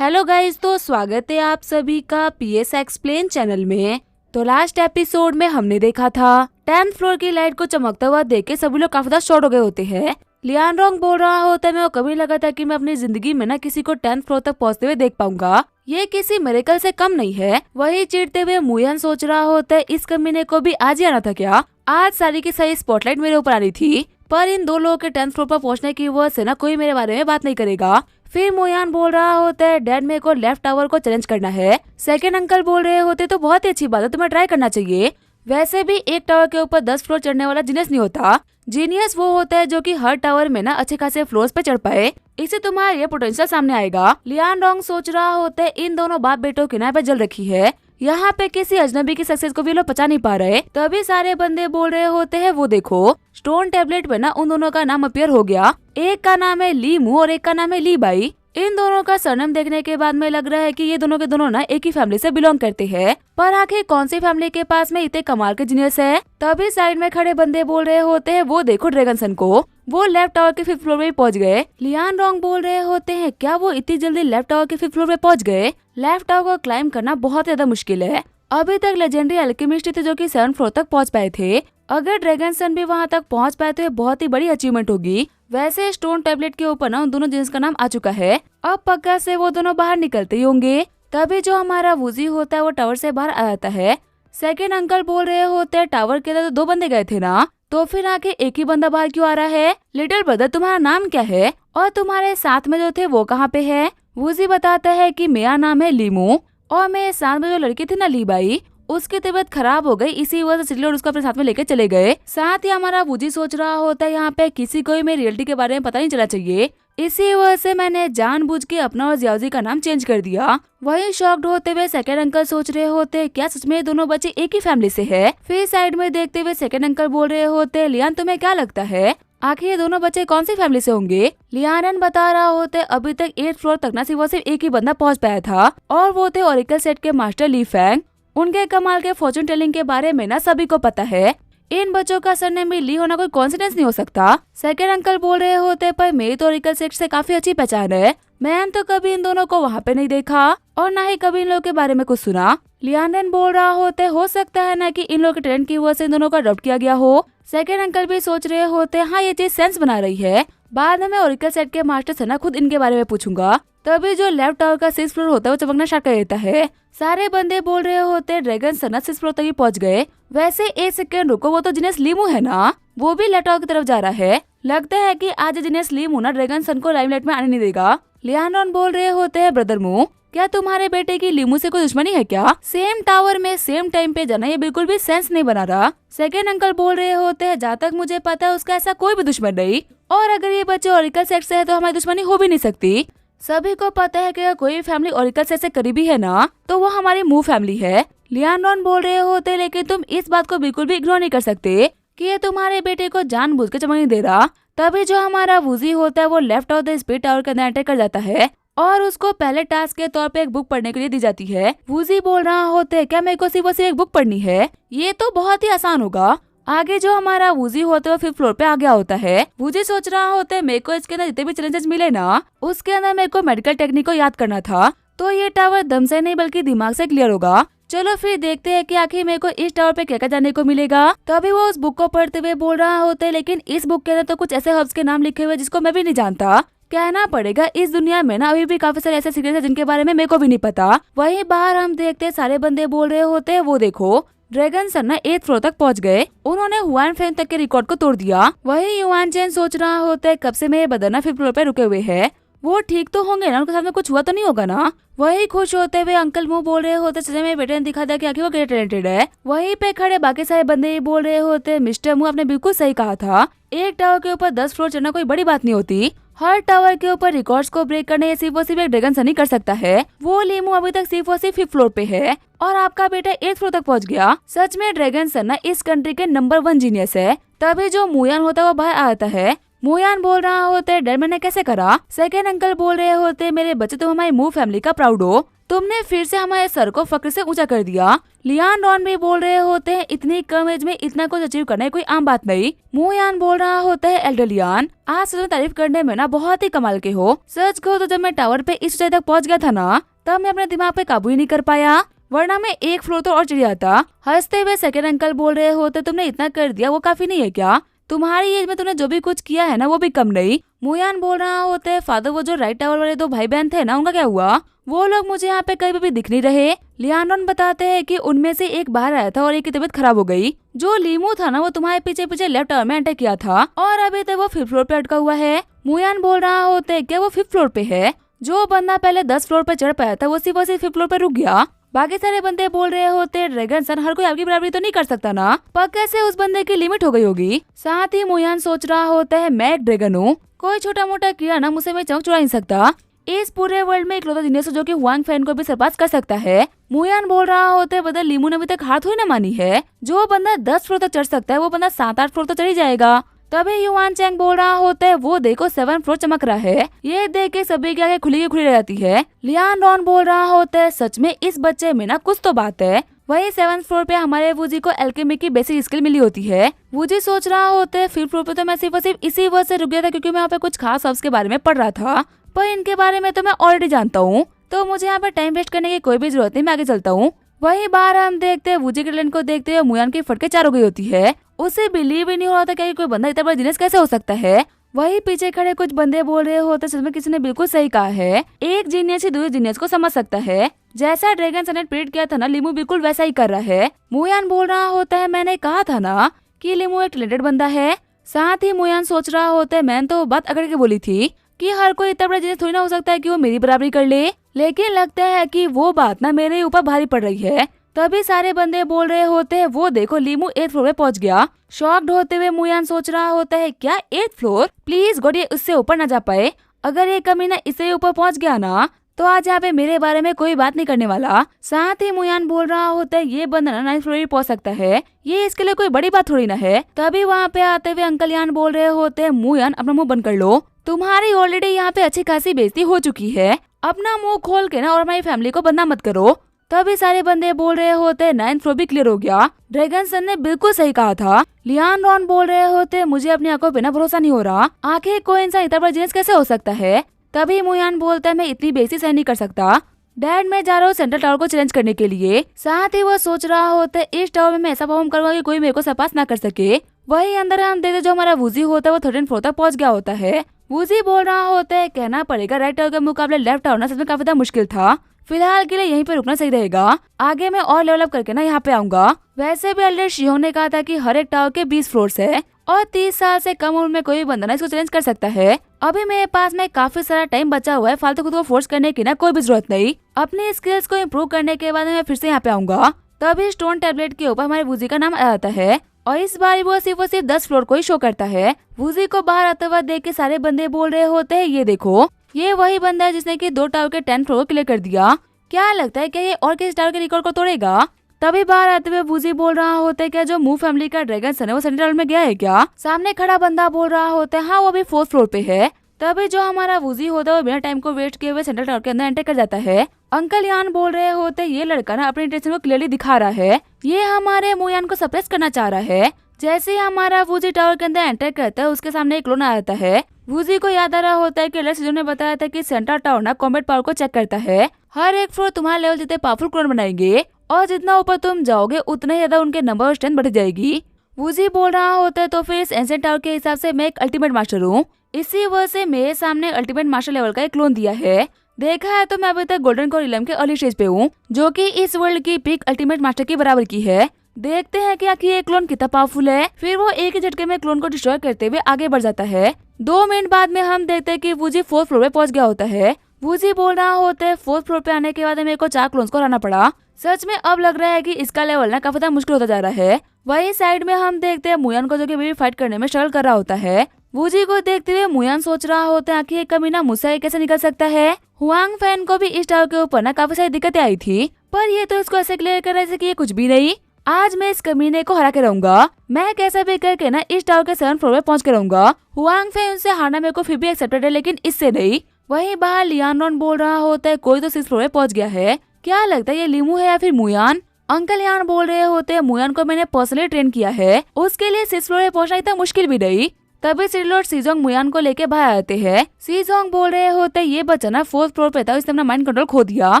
Hello guys, तो स्वागत है आप सभी का पीएस एक्सप्लेन चैनल में। तो लास्ट एपिसोड में हमने देखा था 10th फ्लोर की लाइट को चमकता हुआ देख के सभी लोग काफी ज्यादा शॉक हो गए होते हैं। लियान रोंग बोल रहा होता है, मैं कभी लगा था कि मैं अपनी जिंदगी में ना किसी को 10th फ्लोर तक पहुंचते हुए देख पाऊंगा, ये किसी मिरेकल से कम नहीं है। वही चिढ़ते हुए मुयान सोच रहा होता है, इस कमीने को भी आज ही आना था क्या? आज सारी की सारी स्पॉटलाइट मेरे ऊपर आ रही थी, पर इन दो लोगों के 10th फ्लोर पर पहुंचने की वजह से ना कोई मेरे बारे में बात नहीं करेगा। फिर मोयान बोल रहा होता है, डैड मेरे को लेफ्ट टावर को चैलेंज करना है। सेकंड अंकल बोल रहे होते तो बहुत ही अच्छी बात है, तुम्हें ट्राई करना चाहिए। वैसे भी एक टावर के ऊपर 10 फ्लोर चढ़ने वाला जीनियस नहीं होता। जीनियस वो होता है जो कि हर टावर में ना अच्छे खासे फ्लोर्स पे चढ़ पाए, इससे तुम्हारा ये पोटेंशियल सामने आएगा। लियान रोंग सोच रहा होता है, इन दोनों बाप बेटों की ना पे जल रखी है, यहाँ पे किसी अजनबी की सक्सेस को भी लोग पचा नहीं पा रहे। तभी सारे बंदे बोल रहे होते हैं, वो देखो स्टोन टेबलेट पे ना उन दोनों का नाम अपीयर हो गया। एक का नाम है ली मू और एक का नाम है ली बाई। इन दोनों का सरनेम देखने के बाद में लग रहा है कि ये दोनों के दोनों ना एक ही फैमिली से बिलोंग करते हैं। पर आखिर कौन सी फैमिली के पास में इतने कमाल के जीनियस है? तभी साइड में खड़े बंदे बोल रहे होते हैं, वो देखो ड्रैगन सन को, वो लेफ्ट टावर के 5th फ्लोर पे पहुंच गए। लियान रोंग बोल रहे होते हैं, क्या वो इतनी जल्दी लेफ्ट टावर के 5th फ्लोर पे पहुंच गए? लेफ्ट टावर को क्लाइम करना बहुत ज्यादा मुश्किल है। अभी तक लेजेंडरी अल्केमिस्ट थे जो कि 7th फ्लोर तक पहुंच पाए थे। अगर ड्रैगन सन भी वहां तक पहुंच पाए तो ये बहुत ही बड़ी अचीवमेंट होगी। वैसे स्टोन टैबलेट के ऊपर ना उन दोनों जींस का नाम आ चुका है, अब पक्का से वो दोनों बाहर निकलते ही होंगे। तभी जो हमारा वूजी होता है वो टावर से बाहर आ जाता है। सेकंड अंकल बोल रहे होते हैं, टावर के अंदर तो 2 बंदे गए थे ना, तो फिर आके एक ही बंदा बाहर क्यों आ रहा है? लिटिल ब्रदर, तुम्हारा नाम क्या है और तुम्हारे साथ में जो थे वो कहाँ पे है? वूजी बताता है कि मेरा नाम है लीमू और मेरे साथ में जो लड़की थी ना ली बाई, उसकी तबीयत खराब हो गई, इसी वजह से चिल्लर उसको अपने साथ में लेके चले गए। साथ ही हमारा वूजी सोच रहा होता है, यहाँ पे किसी को भी मेरी रियलिटी के बारे में पता नहीं चला चाहिए, इसी वजह से मैंने जानबूझ के अपना और जियाजी का नाम चेंज कर दिया। वही शॉक्ड होते हुए सेकंड अंकल सोच रहे होते, क्या सच में दोनों बच्चे एक ही फैमिली से है? फिर साइड में देखते हुए सेकंड अंकल बोल रहे होते, लियान तुम्हें क्या लगता है आखिर ये दोनों बच्चे कौन सी फैमिली से होंगे? लियान बता रहा होते, अभी तक 8th फ्लोर तक ना सिर्फ एक ही बंदा पहुँच पाया था और वो थे ओरेकल सेट के मास्टर ली फैंग। उनके कमाल के फॉर्चून टेलिंग के बारे में ना सभी को पता है। इन बच्चों का सरनेम भी ली होना कोई कॉन्सिडेंस नहीं हो सकता। सेकंड अंकल बोल रहे होते, पर मेरी तो ओरेकल सेट से काफी अच्छी पहचान है, मैंने तो कभी इन दोनों को वहाँ पे नहीं देखा और ना ही कभी इन लोगों के बारे में कुछ सुना। लियान बोल रहा होते, हो सकता है ना कि इन लोगों के टैलेंट की वजह से इन दोनों को अडॉप्ट किया गया हो। सेकंड अंकल भी सोच रहे होते, हाँ ये चीज सेंस बना रही है, बाद में मैं ओरेकल सेट के मास्टर से ना खुद इनके बारे में पूछूंगा। तभी जो लेफ्ट टावर का 6th फ्लोर होता है वो चमकना स्टार्ट कर देता है। सारे बंदे बोल रहे होते, ड्रैगन सन 6th फ्लोर तक ही पहुंच गए। वैसे 1 सेकंड रुको, वो तो जीनियस लीमू है ना, वो भी लेफ्ट टावर की तरफ जा रहा है। लगता है कि आज जीनियस लीमू ना ड्रैगन सन को लाइमलाइट में आने नहीं देगा। लियान बोल रहे होते हैं, ब्रदर मू, क्या तुम्हारे बेटे की लीमू से कोई दुश्मनी है क्या? सेम टावर में सेम टाइम पे जाना ये बिल्कुल भी सेंस नहीं बना रहा। सेकंड अंकल बोल रहे होते हैं, जहाँ तक मुझे पता है उसका ऐसा कोई भी दुश्मन नहीं, और अगर ये बच्चे ओरेकल सेट से है तो हमारी दुश्मनी हो भी नहीं सकती। सभी को पता है कि अगर कोई भी फैमिली ओरेकल सेट से करीबी है ना, तो वो हमारी मू फैमिली है। लियान बोल रहे होते, लेकिन तुम इस बात को बिल्कुल भी इग्नोर नहीं कर सकते कि ये तुम्हारे बेटे को जानबूझ के चमक नहीं दे रहा। तभी जो हमारा वूजी होता है वो left of the speed tower के अंदर एंटर कर जाता है और उसको पहले टास्क के तौर पे एक बुक पढ़ने के लिए दी जाती है। वूजी बोल रहा होते, क्या मेरे को सिर्फ एक बुक पढ़नी है? ये तो बहुत ही आसान होगा। आगे जो हमारा वूजी होता है 5th फ्लोर पे आ गया होता है। वूजी सोच रहा होता है, मेरे को इसके अंदर जितने भी चैलेंजेस मिले ना, उसके अंदर मेरे को मेडिकल टेक्निक को याद करना था, तो ये टावर दम से नहीं बल्कि दिमाग से क्लियर होगा। चलो फिर देखते हैं कि आखिर मेरे को इस टावर पे क्या क्या जानने को मिलेगा। तभी वो उस बुक को पढ़ते हुए बोल रहा होता है, लेकिन इस बुक के अंदर तो कुछ ऐसे हर्ब्स के नाम लिखे हुए जिसको मैं भी नहीं जानता। कहना पड़ेगा इस दुनिया में ना अभी भी काफी सारे ऐसे सीक्रेट्स हैं जिनके बारे में मेरे को भी नहीं पता। वहीं बाहर हम देखते सारे बंदे बोल रहे होते हैं, वो देखो ड्रैगन सन ना 8th फ्लोर तक पहुंच गए, उन्होंने हुआन फैन तक के रिकॉर्ड को तोड़ दिया। वही युआन चैन सोच रहा होता है, कब से मेरे बदन ना 5th फ्लोर पे रुके हुए हैं, वो ठीक तो होंगे ना, उनके साथ में कुछ हुआ तो नहीं होगा ना? वही खुश होते हुए अंकल मुंह बोल रहे होते, सच में बेटे ने दिखा दिया कि आखिर वो कितना टैलेंटेड है। वहीं पे खड़े बाकी सारे बंदे ये बोल रहे होते, मिस्टर मुंह आपने बिल्कुल सही कहा था, एक टावर के ऊपर 10 फ्लोर चढ़ना कोई बड़ी बात नहीं होती। हर टावर के ऊपर रिकॉर्ड्स को ब्रेक करने सिर्फ एक ड्रैगन सन ही कर सकता है। वो लीमू अभी तक सिर्फ 5th फ्लोर पे है और आपका बेटा 8th फ्लोर तक पहुंच गया। सच में ड्रैगन सन ना इस कंट्री के नंबर 1 जीनियस है। तभी जो मुयान होता है वो बाहर आता है। मुयान बोल रहा होते डर मैंने कैसे करा। सेकंड अंकल बोल रहे होते मेरे बच्चे तुम हमारी मू फैमिली का प्राउड हो, तुमने फिर से हमारे सर को फक्र से ऊंचा कर दिया। लियान रॉन भी बोल रहे होते हैं इतनी कम एज में इतना कुछ अचीव करना कोई आम बात नहीं। मुयान बोल रहा होता है एल्डर लियान आज तुम्हें तारीफ करने में ना बहुत ही कमाल के हो। सच कहो तो जब मैं टावर पे इस ऊंचाई तक पहुंच गया था ना तब मैं अपने दिमाग पे काबू ही नहीं कर पाया, वरना मैं एक फ्लोर तो और चढ़ जाता। हंसते हुए सेकंड अंकल बोल रहे होते तुमने इतना कर दिया वो काफी नहीं है क्या, तुम्हारी एज में तुमने जो भी कुछ किया है ना वो भी कम नहीं। मुयान बोल रहा होता है फादर वो जो राइट टावर वाले दो भाई बहन थे ना उनका क्या हुआ, वो लोग मुझे यहाँ पे कहीं भी दिख नहीं रहे। लियानरॉन बताते हैं कि उनमें से एक बाहर आया था और एक की तबीयत खराब हो गई। जो लीमू था ना वो तुम्हारे पीछे पीछे लेफ्ट टावर में एंटर किया था और अभी तक वो 5th फ्लोर पे अटका हुआ है। मुयान बोल रहा होता है क्या वो 5th फ्लोर पे है, जो बंदा पहले 10 फ्लोर पे चढ़ पाया था वो सिर्फ 5th फ्लोर पे रुक गया। बाकी सारे बंदे बोल रहे होते ड्रैगन सन हर कोई आपकी बराबरी तो नहीं कर सकता ना, पर कैसे उस बंदे की लिमिट हो गई होगी। साथ ही मुयान सोच रहा होता है मैं एक ड्रैगन हूँ, कोई छोटा मोटा कीड़ा ना मुझसे मैं चमक चुरा नहीं सकता। इस पूरे वर्ल्ड में इकलौता जीनियस जो कि हुआंग फैन को भी सरपास कर सकता है। मुयान बोल रहा होता है बदल लीमू ने अभी तक हार थोड़ी ना मानी है, जो बंदा 10 फ्लोर तक चढ़ सकता है वो बंदा 7-8 फ्लोर तक चढ़ ही जाएगा। तभी युआन चैंग बोल रहा होता है वो देखो 7th फ्लोर चमक रहा है, ये देख के सभी की आंखें खुली रह जाती है। लियान रॉन बोल रहा होता है सच में इस बच्चे में ना कुछ तो बात है। वही 7th फ्लोर पे हमारे वूजी को एल्केमी की बेसिक स्किल मिली होती है। वूजी सोच रहा होता है 5th फ्लोर पे तो मैं सिर्फ और सिर्फ इसी वजह से रुक गया था क्योंकि मैं यहाँ पे कुछ खास हब्स के बारे में पढ़ रहा था, पर इनके बारे में तो मैं ऑलरेडी जानता हूँ, तो मुझे यहाँ पे टाइम वेस्ट करने की कोई भी जरूरत नहीं, मैं आगे चलता हूँ। वही बार हम देखते हैं वूजी के टैलेंट को देखते हुए मुयान की फटके चार हो गई होती है। उसे बिलीव ही नहीं हो रहा था कि कोई बंदा इतना बड़ा जीनियस कैसे हो सकता है। वही पीछे खड़े कुछ बंदे बोल रहे होते सच में किसी ने बिल्कुल सही कहा है, एक जीनियस ही दूसरे जीनियस को समझ सकता है। जैसा ड्रैगन सन ने प्रेडिक्ट किया था ना लीमू बिल्कुल वैसा ही कर रहा है। मुयान बोल रहा होता है मैंने कहा था ना कि लीमू एक टैलेंटेड बंदा है। साथ ही मुयान सोच रहा होता है मैंने तो बात अकड़ के बोली थी कि हर कोई इतना बड़ा जीनियस थोड़ी ना हो सकता है कि वो मेरी बराबरी कर ले, लेकिन लगता है कि वो बात ना मेरे ऊपर भारी पड़ रही है। तभी सारे बंदे बोल रहे होते हैं वो देखो लीमू 8th फ्लोर पे पहुंच गया। शॉक्ड होते हुए मुयान सोच रहा होता है क्या 8th फ्लोर, प्लीज गॉड ये उससे ऊपर ना जा पाए, अगर ये कमीना इससे ऊपर पहुंच गया ना तो आज यहाँ पे मेरे बारे में कोई बात नहीं करने वाला। साथ ही मुयान बोल रहा होता है ये बंदा ना 9th फ्लोर पे पहुंच सकता है, ये इसके लिए कोई बड़ी बात थोड़ी ना है। तभी वहाँ पे आते हुए अंकल यान बोल रहे होते हैं मुयान अपना मुंह बंद कर लो, तुम्हारी ऑलरेडी यहाँ पे अच्छी खासी बेइज्जती हो चुकी है, अपना मुंह खोल के ना और हमारी फैमिली को बदनाम मत करो। तभी सारे बंदे बोल रहे होते 9th फ्लोर भी क्लियर हो गया, ड्रैगन सन ने बिल्कुल सही कहा था। लियान रॉन बोल रहे होते मुझे अपनी आंखों पे ना भरोसा नहीं हो रहा, आखिर कोई इंसान इतना बड़ा जीनियस कैसे हो सकता है। तभी मुयान बोलता है मैं इतनी बेइज्जती सहन नहीं कर सकता, डैड मैं जा रहा हूँ सेंट्रल टावर को चैलेंज करने के लिए। साथ ही वो सोच रहा होता है इस टावर में मैं ऐसा परफॉर्म करूंगा कि कोई मेरे को सरपास ना कर सके। वही अंदर हम देखते जो हमारा वूजी होता है वो 13th फ्लोर तक पहुंच गया होता है। वूजी बोल रहा होता है कहना पड़ेगा राइट टावर के मुकाबले लेफ्ट टावर ना सच में काफी ज्यादा मुश्किल था, फिलहाल के लिए यहीं पे रुकना सही रहेगा, आगे मैं और लेवल अप करके ना यहाँ पे आऊंगा। वैसे भी एल्डर शियोंग ने कहा था कि हर एक टावर के 20 फ्लोर्स है और 30 साल से कम उम्र में कोई भी बंदा ना इसको चैलेंज कर सकता है। अभी मेरे पास में काफी सारा टाइम बचा हुआ है, फालतू खुद को फोर्स करने की ना कोई भी जरूरत नहीं। अपनी स्किल्स को इम्प्रूव करने के बाद मैं फिर से यहाँ पे आऊंगा। तभी स्टोन टैबलेट के ऊपर हमारे वूजी का नाम आ जाता है और इस बार वो सिर्फ 10 फ्लोर को ही शो करता है। वूजी को बाहर आता हुआ देख के सारे बंदे बोल रहे होते हैं ये देखो ये वही बंदा है जिसने की 2 टावर के 10th फ्लोर को क्लियर कर दिया, क्या लगता है क्या ये और किस टावर के रिकॉर्ड को तोड़ेगा। तभी बाहर आते हुए वूजी बोल रहा होता है क्या जो मू फैमिली का ड्रैगन सन है वो सेंट्रल में गया है क्या। सामने खड़ा बंदा बोल रहा होता है हाँ वो अभी 4th फ्लोर पे है। तभी जो हमारा वूजी होता है वो बिना टाइम को वेस्ट किए हुए सेंट्रल टावर के अंदर एंटर कर जाता है। अंकल यान बोल रहे होते ये लड़का ना अपनी इंटेंशन को क्लियरली दिखा रहा है, ये हमारे मुयान को सप्रेस करना चाह रहा है। जैसे ही हमारा वूजी टावर के अंदर एंटर करता है उसके सामने एक क्लोन आ जाता है। वूजी को याद आ रहा होता है कि एल्डर शियोंग ने बताया था कि सेंट्रल टावर ना कॉम्बैट पावर को चेक करता है, हर एक फ्लोर तुम्हारा लेवल जितने पावरफुल क्लोन बनाएंगे और जितना ऊपर तुम जाओगे उतना ही ज्यादा उनके नंबर और स्ट्रेंथ बढ़ जाएगी। वूजी बोल रहा होता है तो फिर इस एंशिएंट टावर के हिसाब से मैं एक अल्टीमेट मास्टर हूँ, इसी वजह से मेरे सामने अल्टीमेट मास्टर लेवल का एक क्लोन दिया है। देखा है तो मैं अभी तक गोल्डन कोर इलम के अर्ली स्टेज पे हूँ जो कि इस वर्ल्ड की पीक अल्टीमेट मास्टर की बराबर की है। देखते हैं कि आखिर ये क्लोन कितना पावरफुल है। फिर वो एक ही झटके में क्लोन को डिस्ट्रॉय करते हुए आगे बढ़ जाता है। 2 मिनट बाद में हम देखते हैं कि वूजी 4th फ्लोर पे पहुंच गया होता है। वूजी बोल रहा होता है 4th फ्लोर पे आने के बाद मेरे को 4 क्लोन्स को हराना पड़ा, सच में अब लग रहा है कि इसका लेवल ना काफी ज्यादा मुश्किल होता जा रहा है। वही साइड में हम देखते हैं मुयान को जो कि भी फाइट करने में स्ट्रगल कर रहा होता है। वूजी को देखते हुए मुयान सोच रहा होता है आखिर ये कमीना मुझसे कैसे निकल सकता है। हुआंग फैन को भी इस टावर के ऊपर ना काफी सारी दिक्कतें आई थी, पर ये तो इसको ऐसे क्लियर कर रहे थे कि ये कुछ भी नहीं। आज मैं इस कमीने को हरा के रहूंगा। मैं कैसा भी करके ना इस टावर के 7th फ्लोर पे पहुंच के रहूंगा। हुआंग फे उनसे हारना मेरे को फिर भी एक्सेप्टेड है, लेकिन इससे नहीं। वहीं बाहर लियानरॉन बोल रहा होता है कोई तो 6th फ्लोर पे पहुंच गया है। क्या लगता है ये लिमू है या फिर मुयान? अंकल यान बोल रहे होते हैं मुयान को मैंने पर्सनली ट्रेन किया है, उसके लिए 6th फ्लोर पे पहुंचना इतना मुश्किल भी नहीं। तभी सिरलोड सीजोंग मुयान को लेके बाहर आते हैं। सीजोंग बोल रहे होते ये बच्चा ना 4th फ्लोर पे था, इसने अपना माइंड कंट्रोल खो दिया,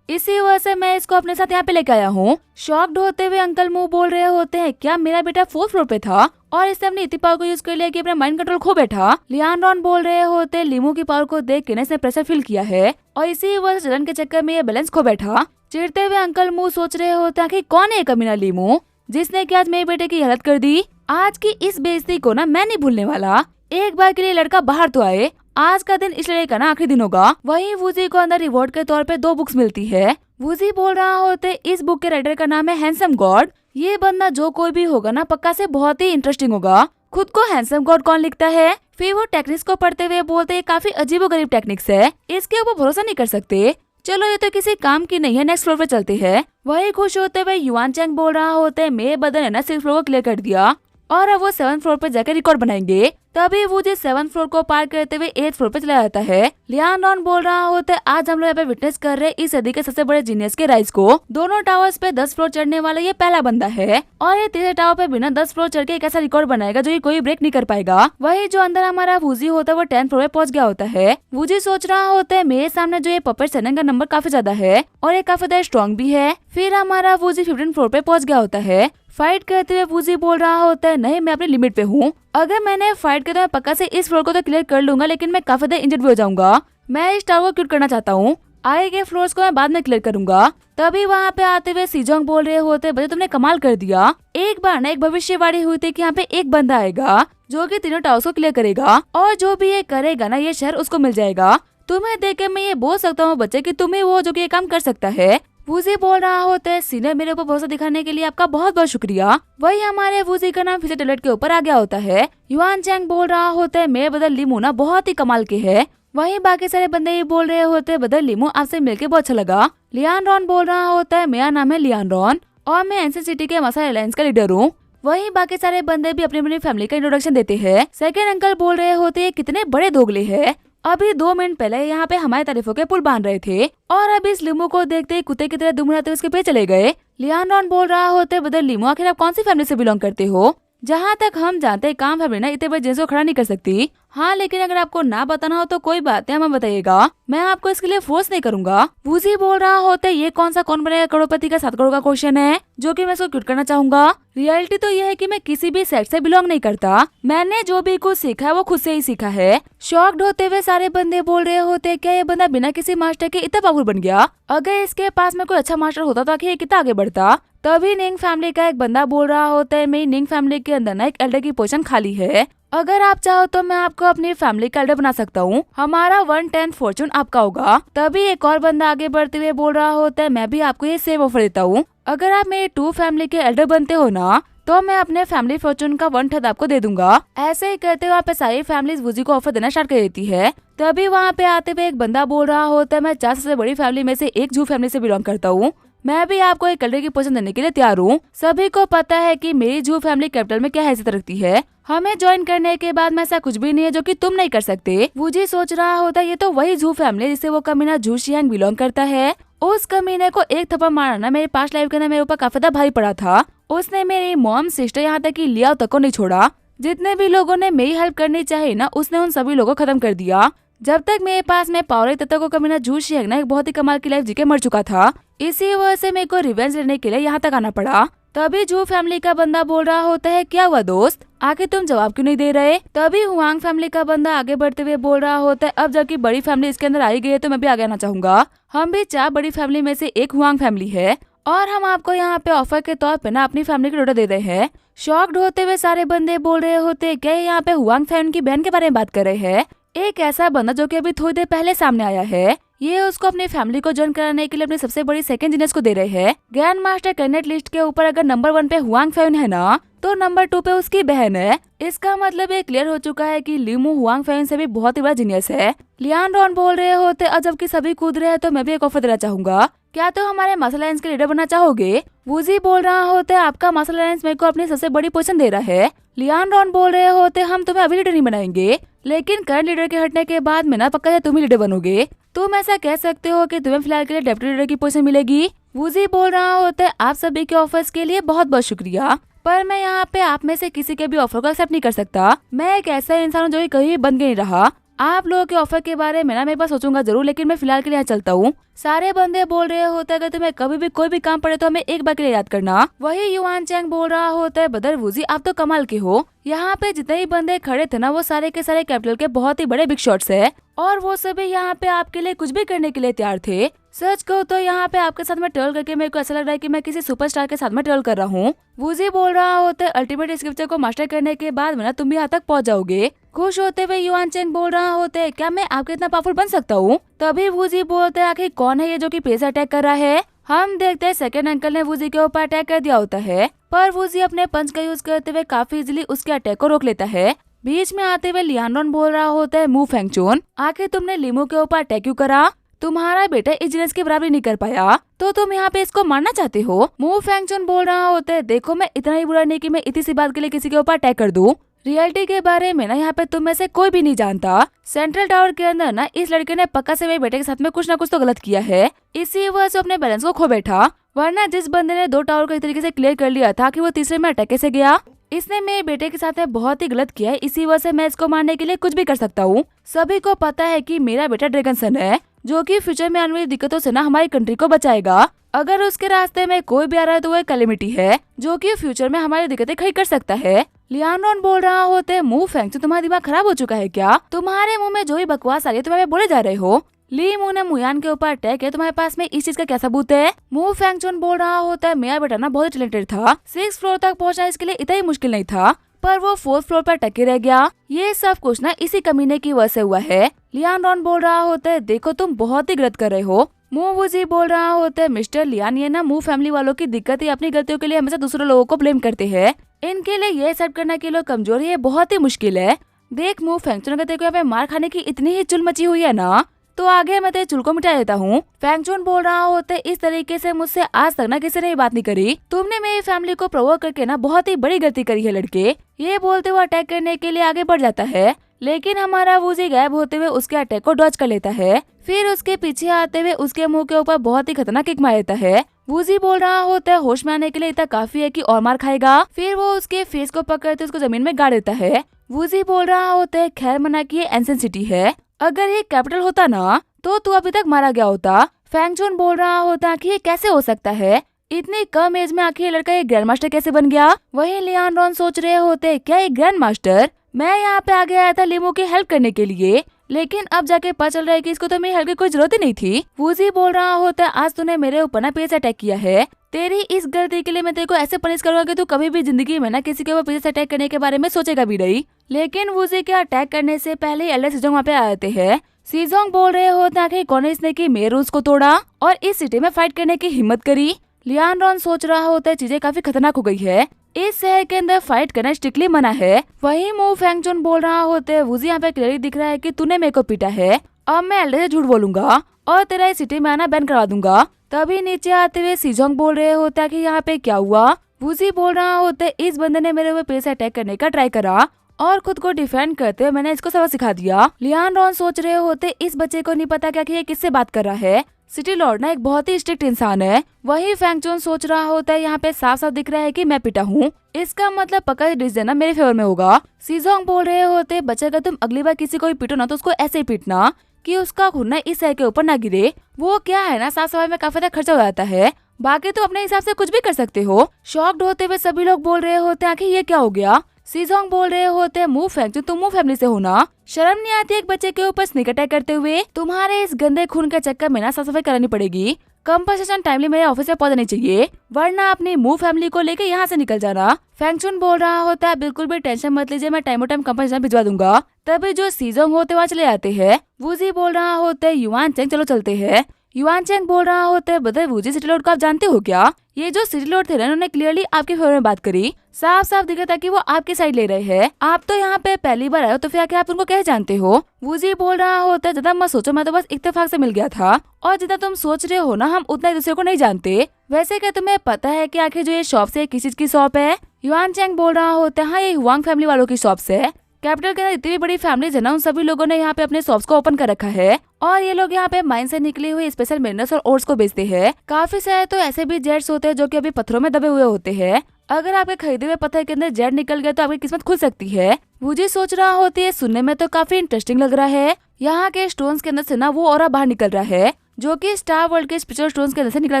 इसी वजह से मैं इसको अपने साथ यहाँ पे लेके आया हूँ। शॉक्ड होते हुए अंकल मुंह बोल रहे होते हैं क्या मेरा बेटा 4th फ्लोर पे था और इसने अपनी इतनी पावर को यूज कर लिया कि अपना माइंड कंट्रोल खो बैठा। लियानरॉन बोल रहे होते लिमू की पावर को देख के इसने प्रेशर फील किया है और इसी वजह से जलन के चक्कर में ये बैलेंस खो बैठा। चिढ़ते हुए अंकल मुंह सोच रहे होते हैं कि कौन है कमीना लिमू जिसने कि आज मेरे बेटे की हालत कर दी। आज की इस बेइज्जती को ना मैं नहीं भूलने वाला। एक बार के लिए लड़का बाहर तो आए, आज का दिन इस लड़के का ना आखिरी दिन होगा। वहीं वूजी को अंदर रिवॉर्ड के तौर पे 2 बुक्स मिलती है। वूजी बोल रहा होते इस बुक के राइटर का नाम है हैंडसम गॉड। ये बंदा जो कोई भी होगा ना पक्का से बहुत ही इंटरेस्टिंग होगा। खुद को हैंडसम गॉड कौन लिखता है? फिर वो टेक्निक्स को पढ़ते हुए बोलते ये काफी अजीबोगरीब टेक्निक्स है, इसके ऊपर भरोसा नहीं कर सकते। चलो ये तो किसी काम की नहीं है, नेक्स्ट फ्लोर पे चलते हैं। वही खुश होते हुए युआन चैंग बोल रहा होते मेरे बदन है ना 6th फ्लोर को क्लियर कर दिया और अब वो 7th फ्लोर पे जाकर रिकॉर्ड बनाएंगे। तभी वो जो 7th फ्लोर को पार करते हुए 8th फ्लोर पे चला जाता है। लियानरॉन बोल रहा होता है आज हम लोग यहाँ पे विटनेस कर रहे हैं इस सदी के सबसे बड़े जीनियस के राइज को। दोनों टावर्स पे 10 फ्लोर चढ़ने वाला ये पहला बंदा है और ये तीसरे टावर पे बिना 10 फ्लोर चढ़ के एक ऐसा रिकॉर्ड बनाएगा जो कि कोई ब्रेक नहीं कर पाएगा। वही जो अंदर हमारा वूजी होता है वो 10th फ्लोर पे पहुंच गया होता है। वूजी सोच रहा होता है मेरे सामने जो ये पपेट सैनन का नंबर काफी ज्यादा है और ये काफी ज्यादा स्ट्रॉन्ग भी है। फिर हमारा वूजी 15th फ्लोर पे पहुंच गया होता है। फाइट करते हुए वूजी बोल रहा होता है नहीं मैं अपनी लिमिट पे हूँ, अगर मैंने फाइट किया तो मैं पक्का से इस फ्लोर को तो क्लियर कर लूंगा, लेकिन मैं काफी ज्यादा इंजर्ड भी हो जाऊंगा। मैं इस टावर को क्विट करना चाहता हूँ, आगे के फ्लोर्स को मैं बाद में क्लियर करूंगा। तभी वहाँ पे आते हुए सीजोंग बोल रहे होते बच्चे तुमने कमाल कर दिया। एक बार ना एक भविष्यवाणी हुई थी कि यहाँ पे एक बंदा आएगा जो कि तीनों टावर्स को क्लियर करेगा और जो भी ये करेगा ना ये शहर उसको मिल जाएगा। तुम्हें देख के मैं ये बोल सकता हूँ बच्चे कि तुम्हें वो जो कि ये काम कर सकता है। वूजी बोल रहा होता है सीनियर मेरे ऊपर भरोसा दिखाने के लिए आपका बहुत बहुत शुक्रिया। वही हमारे वूजी का नाम फिर से टैबलेट के ऊपर आ गया होता है। युआन चैंग बोल रहा होता है मेरे बदल लिमू ना बहुत ही कमाल के है। वहीं बाकी सारे बंदे ये बोल रहे होते बदल लिमू आपसे मिलके बहुत अच्छा लगा। लियानरॉन बोल रहा होता है मेरा नाम है लियानरॉन और मैं एनसी सिटी के मसाला अलायंस का लीडर हूँ। वहीं बाकी सारे बंदे भी अपनी अपनी फैमिली का इंट्रोडक्शन देते हैं। सेकंड अंकल बोल रहे होते कितने बड़े दोगले है, अभी 2 मिनट पहले यहाँ पे हमारी तारीफों के पुल बांध रहे थे और अब इस लिमू को देखते ही कुत्ते की तरह दुमड़ाते उसके पे चले गए। लियानरॉन बोल रहा होते बदल लिमू आखिर आप कौन सी फैमिली से बिलोंग करते हो? जहाँ तक हम जानते हैं काम फैमिली ना इतने बड़े जिन्स को खड़ा नहीं कर सकती। हाँ लेकिन अगर आपको ना बताना हो तो कोई बात नहीं, हमें बताइएगा, मैं आपको इसके लिए फोर्स नहीं करूंगा। वूजी बोल रहा होता है ये कौन सा कौन बनेगा करोड़पति का 7 करोड़ का क्वेश्चन है जो कि मैं इसको क्विट करना चाहूंगा। रियलिटी तो ये है कि मैं किसी भी सेक्ट से बिलोंग नहीं करता, मैंने जो भी कुछ सीखा है वो खुद से ही सीखा है। शॉक्ड होते हुए सारे बंदे बोल रहे होते क्या ये बंदा बिना किसी मास्टर के इतना पावरफुल बन गया? अगर इसके पास में कोई अच्छा मास्टर होता तो आखिर ये कितना आगे बढ़ता। तभी निंग फैमिली का एक बंदा बोल रहा होता है मेरी निंग फैमिली के अंदर ना एक एल्डर की पोजीशन खाली है, अगर आप चाहो तो मैं आपको अपनी फैमिली का एल्डर बना सकता हूँ, हमारा 1/10 फॉर्चून आपका होगा। तभी एक और बंदा आगे बढ़ते हुए बोल रहा होता है मैं भी आपको ये सेम ऑफर देता हूँ, अगर आप मेरे 2 फैमिली के एल्डर बनते हो ना तो मैं अपने फैमिली फॉर्चून का 1/3 आपको दे दूंगा। ऐसे ही करते हुए वहाँ पे सारी फैमिलीज वूजी को ऑफर देना स्टार्ट कर देती है। तभी वहाँ पे आते हुए एक बंदा बोल रहा होता है मैं 4 सबसे बड़ी फैमिली में से एक जू फैमिली से बिलोंग करता हूँ, मैं भी आपको एक एल्डर की पोजीशन देने के लिए तैयार हूँ। सभी को पता है कि मेरी जू फैमिली कैपिटल में क्या हैसियत रखती है, हमें ज्वाइन करने के बाद में ऐसा कुछ भी नहीं है जो कि तुम नहीं कर सकते। वूजी सोच रहा होता है ये तो वही जू फैमिली जिसे वो कमीना जू शियांग बिलोंग करता है। उस कमीने को एक थप्पड़ मारना मेरे पास्ट लाइफ के अंदर मेरे ऊपर काफी ज्यादा भारी पड़ा था। उसने मेरी मॉम, सिस्टर, यहाँ तक कि लिया तक को नहीं छोड़ा। जितने भी लोगों ने मेरी हेल्प करनी चाहिए ना उसने उन सभी लोगों को खत्म कर दिया। जब तक मेरे पास में पावर है तब तक वो कमीना जू शियांग ना एक बहुत ही कमाल की लाइफ जी के मर चुका था। इसी वजह से मेरे को रिवेंज लेने के लिए यहाँ तक आना पड़ा। तभी जू फैमिली का बंदा बोल रहा होता है क्या हुआ दोस्त, आखिर तुम जवाब क्यों नहीं दे रहे? तभी हुआंग फैमिली का बंदा आगे बढ़ते हुए बोल रहा होता है अब जबकि बड़ी फैमिली इसके अंदर आई गई है तो मैं भी आगे आना चाहूंगा। हम भी 4 बड़ी फैमिली में से एक हुआंग फैमिली है और हम आपको यहाँ पे ऑफर के तौर पे ना अपनी फैमिली को ऑर्डर दे रहे हैं। शॉक्ड होते हुए सारे बंदे बोल रहे होते क्या यहाँ पे हुआंग फैमिली की बहन के बारे में बात कर रहे हैं? एक ऐसा बंदा जो कि अभी थोड़ी देर पहले सामने आया है, ये उसको अपनी फैमिली को ज्वाइन कराने के लिए अपनी सबसे बड़ी सेकंड जीनियस को दे रहे हैं। ग्रैंड मास्टर कैंडिडेट लिस्ट के ऊपर अगर नंबर 1 पे हुआंग फैन है ना तो नंबर 2 पे उसकी बहन है। इसका मतलब ये क्लियर हो चुका है कि लिमू हुआंग फैन से भी बहुत ही बड़ा जीनियस है। लियानरॉन बोल रहे होते अब जबकि सभी कूद रहे हैं तो मैं भी एक ऑफर देना चाहूंगा, क्या तो हमारे मार्शल अलायंस के लीडर बनना चाहोगे? वूजी बोल रहा होता है आपका मार्शल अलायंस मेरे को अपनी सबसे बड़ी पोजीशन दे रहा है। लियान रॉन बोल रहे होते हम तुम्हें अभी लीडर नहीं बनाएंगे, लेकिन करंट लीडर के हटने के बाद में ना पक्का है तुम ही लीडर बनोगे। तुम ऐसा कह सकते हो कि तुम्हें फिलहाल के लिए डेप्यूटी लीडर की पोजीशन मिलेगी। वूजी बोल रहा होता है आप सभी के ऑफर्स के लिए बहुत बहुत शुक्रिया, पर मैं यहाँ पे आप में से किसी के भी ऑफर को एक्सेप्ट नहीं कर सकता। मैं एक ऐसा इंसान हूँ जो कहीं बंद के नहीं रहा। आप लोगों के ऑफर के बारे में ना मेरे पास सोचूंगा जरूर, लेकिन मैं फिलहाल के लिए यहाँ चलता हूँ। सारे बंदे बोल रहे होते हैं अगर तुम्हें कभी भी कोई भी काम पड़े तो हमें एक बार के लिए याद करना। वही युआन चैंग बोल रहा होता है ब्रदर वूजी आप तो कमाल के हो। यहाँ पे जितने ही बंदे खड़े थे ना वो सारे के सारे कैपिटल के बहुत ही बड़े बिग शॉट्स है, और वो सभी यहाँ पे आपके लिए कुछ भी करने के लिए तैयार थे। सच कहूँ तो यहाँ पे आपके साथ में ट्रेवल करके मेरे को ऐसा लग रहा है कि मैं किसी सुपरस्टार के साथ में ट्रेवल कर रहा हूँ। वूजी बोल रहा होता है अल्टीमेट स्क्रिप्चर को मास्टर करने के बाद में ना तुम भी यहाँ तक पहुँच जाओगे। खुश होते हुए युआन चैंग बोल रहा होता है क्या मैं आपके इतना पावरफुल बन सकता हूँ? तभी वूजी बोलते हैं आखिर कौन है ये जो कि पेस अटैक कर रहा है। हम देखते हैं सेकंड अंकल ने वूजी के ऊपर अटैक कर दिया होता है, पर वूजी अपने पंच का यूज करते हुए काफी इजीली उसके अटैक को रोक लेता है। बीच में आते हुए लियान रॉन बोल रहा होता है मू फेंगचून आखिर तुमने लीमू के ऊपर अटैक क्यों करा? तुम्हारा बेटा इस की बराबरी नहीं कर पाया तो तुम यहाँ पे इसको मारना चाहते हो? मू फेंगचून बोल रहा होता है देखो मैं इतना ही बुरा नहीं कि मैं इतनी सी बात के लिए किसी के ऊपर अटैक कर दूं। रियलिटी के बारे में ना यहाँ पे तुम में से कोई भी नहीं जानता। सेंट्रल टावर के अंदर ना इस लड़के ने पक्का से मेरे बेटे के साथ में कुछ ना कुछ तो गलत किया है, इसी वजह से अपने बैलेंस को खो बैठा। वरना जिस बंदे ने 2 टावर को इस तरीके से क्लियर कर लिया था कि वो तीसरे में अटैक से गया, इसने मेरे बेटे के साथ में बहुत ही गलत किया है, इसी वजह से मैं इसको मारने के लिए कुछ भी कर सकता हूँ। सभी को पता है कि मेरा बेटा ड्रैगन सन है जो कि फ्यूचर में आने वाली दिक्कतों से ना हमारी कंट्री को बचाएगा। अगर उसके रास्ते में कोई भी आ रहा है तो वो कैलेमिटी है जो कि फ्यूचर में हमारी दिक्कतें खड़ी कर सकता है। लियान रॉन बोल रहा होते मुंह फेंक तुम्हारा दिमाग खराब हो चुका है क्या? तुम्हारे मुंह में जो ही बकवास आ रही है तुम बोले जा रहे हो। ली मू ने मुयान के ऊपर अटैक है, तुम्हारे पास में इस चीज का क्या सबूत है? मू फेंगचून बोल रहा होता है मेरा बेटा ना बहुत टैलेंटेड था, 6th फ्लोर तक पहुंचना इसके लिए इतना ही मुश्किल नहीं था, पर वो 4th फ्लोर पर टके रह गया। ये सब कुछ ना इसी कमीने की वजह से हुआ है। लियान रॉन बोल रहा होता है देखो तुम बहुत ही गलत कर रहे हो। मू वूजी बोल रहा होता है मिस्टर लियान ये ना मू फैमिली वालों की दिक्कत ही अपनी गलतियों के लिए हमेशा दूसरे लोगों को ब्लेम करते हैं। इनके लिए ये सब करना कि लोग कमजोर है ये बहुत ही मुश्किल है। देख मू फेंगचून अगर तेरे को यहाँ पे मार खाने की इतनी ही चुल मची हुई है ना तो आगे मैं तेरे चुल को मिटा देता हूँ। फेंगचून बोल रहा होता है इस तरीके से मुझसे आज तक ना किसी ने बात नहीं करी। तुमने मेरी फैमिली को प्रोवोक करके ना बहुत ही बड़ी गलती करी है लड़के। ये बोलते हुए अटैक करने के लिए आगे बढ़ जाता है, लेकिन हमारा वूजी गायब होते हुए उसके अटैक को डॉज कर लेता है। फिर उसके पीछे आते हुए उसके मुंह के ऊपर बहुत ही खतरनाक किक मार देता है। वूजी बोल रहा होता है होश में आने के लिए इतना काफी है कि और मार खाएगा। फिर वो उसके फेस को पकड़ते उसको जमीन में गाड़ देता है। वूजी बोल रहा होता है खैर मना की एंशिएंट सिटी है, अगर ये कैपिटल होता ना तो तू अभी तक मारा गया होता। फेंगचून बोल रहा होता कि ये कैसे हो सकता है, इतनी कम एज में आखिर लड़का एक ग्रैंड मास्टर कैसे बन गया? वहीं लियान रॉन सोच रहे होते क्या एक ग्रैंड मास्टर? मैं यहाँ पे आगे आया था लीमो की हेल्प करने के लिए, लेकिन अब जाके पता चल रहा है कि इसको तो मेरी हेल्प की कोई जरूरत ही नहीं थी। वूजी बोल रहा होता आज तूने मेरे ऊपर ना पेस अटैक किया है, तेरी इस गलती के लिए मैं तेरे को ऐसे पनिश करूंगा कि तू कभी भी जिंदगी में ना किसी के ऊपर पेस अटैक करने के बारे में सोचेगा भी नहीं। लेकिन वूजी के अटैक करने से पहले एल्डर सीजोंग वहाँ पे आ जाते हैं। सीजोंग बोल रहे होते आखिर कौन है इसने की मेरे रूल्स को तोड़ा और इस सिटी में फाइट करने की हिम्मत करी। लियान रॉन सोच रहा होता है चीजें काफी खतरनाक हो गई है, इस शहर के अंदर फाइट करना स्ट्रिक्टली मना है। वहीं मू फेंगचून बोल रहा होते है वूजी यहाँ पे क्लियरली दिख रहा है कि तूने मेरे को पीटा है, अब मैं एल्डर से झूठ बोलूंगा और तेरा इस सिटी में आना बैन करवा दूंगा। तभी नीचे आते हुए सीजोंग बोल रहे होता है कि यहाँ पे क्या हुआ? वूजी बोल रहा होता है इस बंदे ने मेरे ऊपर पेस अटैक करने का ट्राई करा और खुद को डिफेंड करते हुए मैंने इसको सबक सिखा दिया। लियान रॉन सोच रहे होते इस बच्चे को नहीं पता क्या कि ये किससे बात कर रहा है, सिटी लॉर्ड ना एक बहुत ही स्ट्रिक्ट इंसान है। वही फेंगचून सोच रहा होता है यहाँ पे साफ साफ दिख रहा है कि मैं पिटा हूँ, इसका मतलब पक्का डिसीजन ना मेरे फेवर में होगा। सीजोंग बोल रहे होते बच्चे अगर तुम अगली बार किसी को भी पीटो ना तो उसको ऐसे ही पीटना कि उसका खून ना इस शहर के ऊपर ना गिरे। वो क्या है ना साफ सफाई में काफी ज्यादा खर्चा हो जाता है, बाकी तो अपने हिसाब से कुछ भी कर सकते हो। शॉक्ड होते हुए सभी लोग बोल रहे होते हैं कि ये क्या हो गया? सीजोंग बोल रहे होते हैं मुंह फेंक तुम मुंह फैमिली से होना, शर्म नहीं आती एक बच्चे के ऊपर स्नीक अटैक करते हुए? तुम्हारे इस गंदे खून के चक्कर में ना साफ सफाई करानी पड़ेगी। कंपनसेशन टाइमली मेरे ऑफिस में पहुंचनी चाहिए, वरना अपनी मुंह फैमिली को लेके यहाँ से निकल जाना। फेंगचून बोल रहा होता है बिल्कुल भी टेंशन मत लीजिए, मैं टाइम टाइम कंपनसेशन भिजवा दूंगा। तभी जो सीजोंग होते वहाँ चले जाते हैं। वूजी बोल रहा होता है युआन चेंग चलो चलते हैं। युआन चैंग बोल रहा होता है, ब्रदर वूजी सिटी लॉर्ड को आप जानते हो क्या? ये जो सिटी लॉर्ड थे ना, उन्होंने क्लियरली आपके फेवर में बात करी। साफ साफ दिखा था कि वो आपकी साइड ले रहे हैं। आप तो यहाँ पे पहली बार आए हो तो फिर आके आप उनको कैसे जानते हो? वूजी बोल रहा होता है, ज्यादा मत सोचो, मैं तो बस इत्तेफाक से मिल गया था, और जितना तुम सोच रहे हो ना, हम उतना एक दूसरे को नहीं जानते। वैसे क्या तुम्हें पता है कि आखिर जो ये शॉप है किस चीज की शॉप है? युआन चैंग बोल रहा होता है, हाँ, ये हुआंग फैमिली वालों की शॉप है। कैपिटल के अंदर जितनी भी बड़ी फैमिलीज है ना, उन सभी लोगों ने यहाँ पे अपने शॉप्स को ओपन कर रखा है, और ये लोग यहाँ पे माइन से निकले हुए स्पेशल मिनरल्स और ओट्स को बेचते हैं। काफी सारे तो ऐसे भी जेट्स होते हैं जो कि अभी पत्थरों में दबे हुए होते हैं। अगर आपके खरीदे हुए पत्थर के अंदर जेट निकल गया तो आपकी किस्मत खुल सकती है। मुझे सोच रहा होती है, सुनने में तो काफी इंटरेस्टिंग लग रहा है। यहाँ के स्टोन्स के अंदर से ना वो ऑरा बाहर निकल रहा है जो कि स्टार वर्ल्ड के स्पिरिचुअल स्टोन्स के अंदर से निकला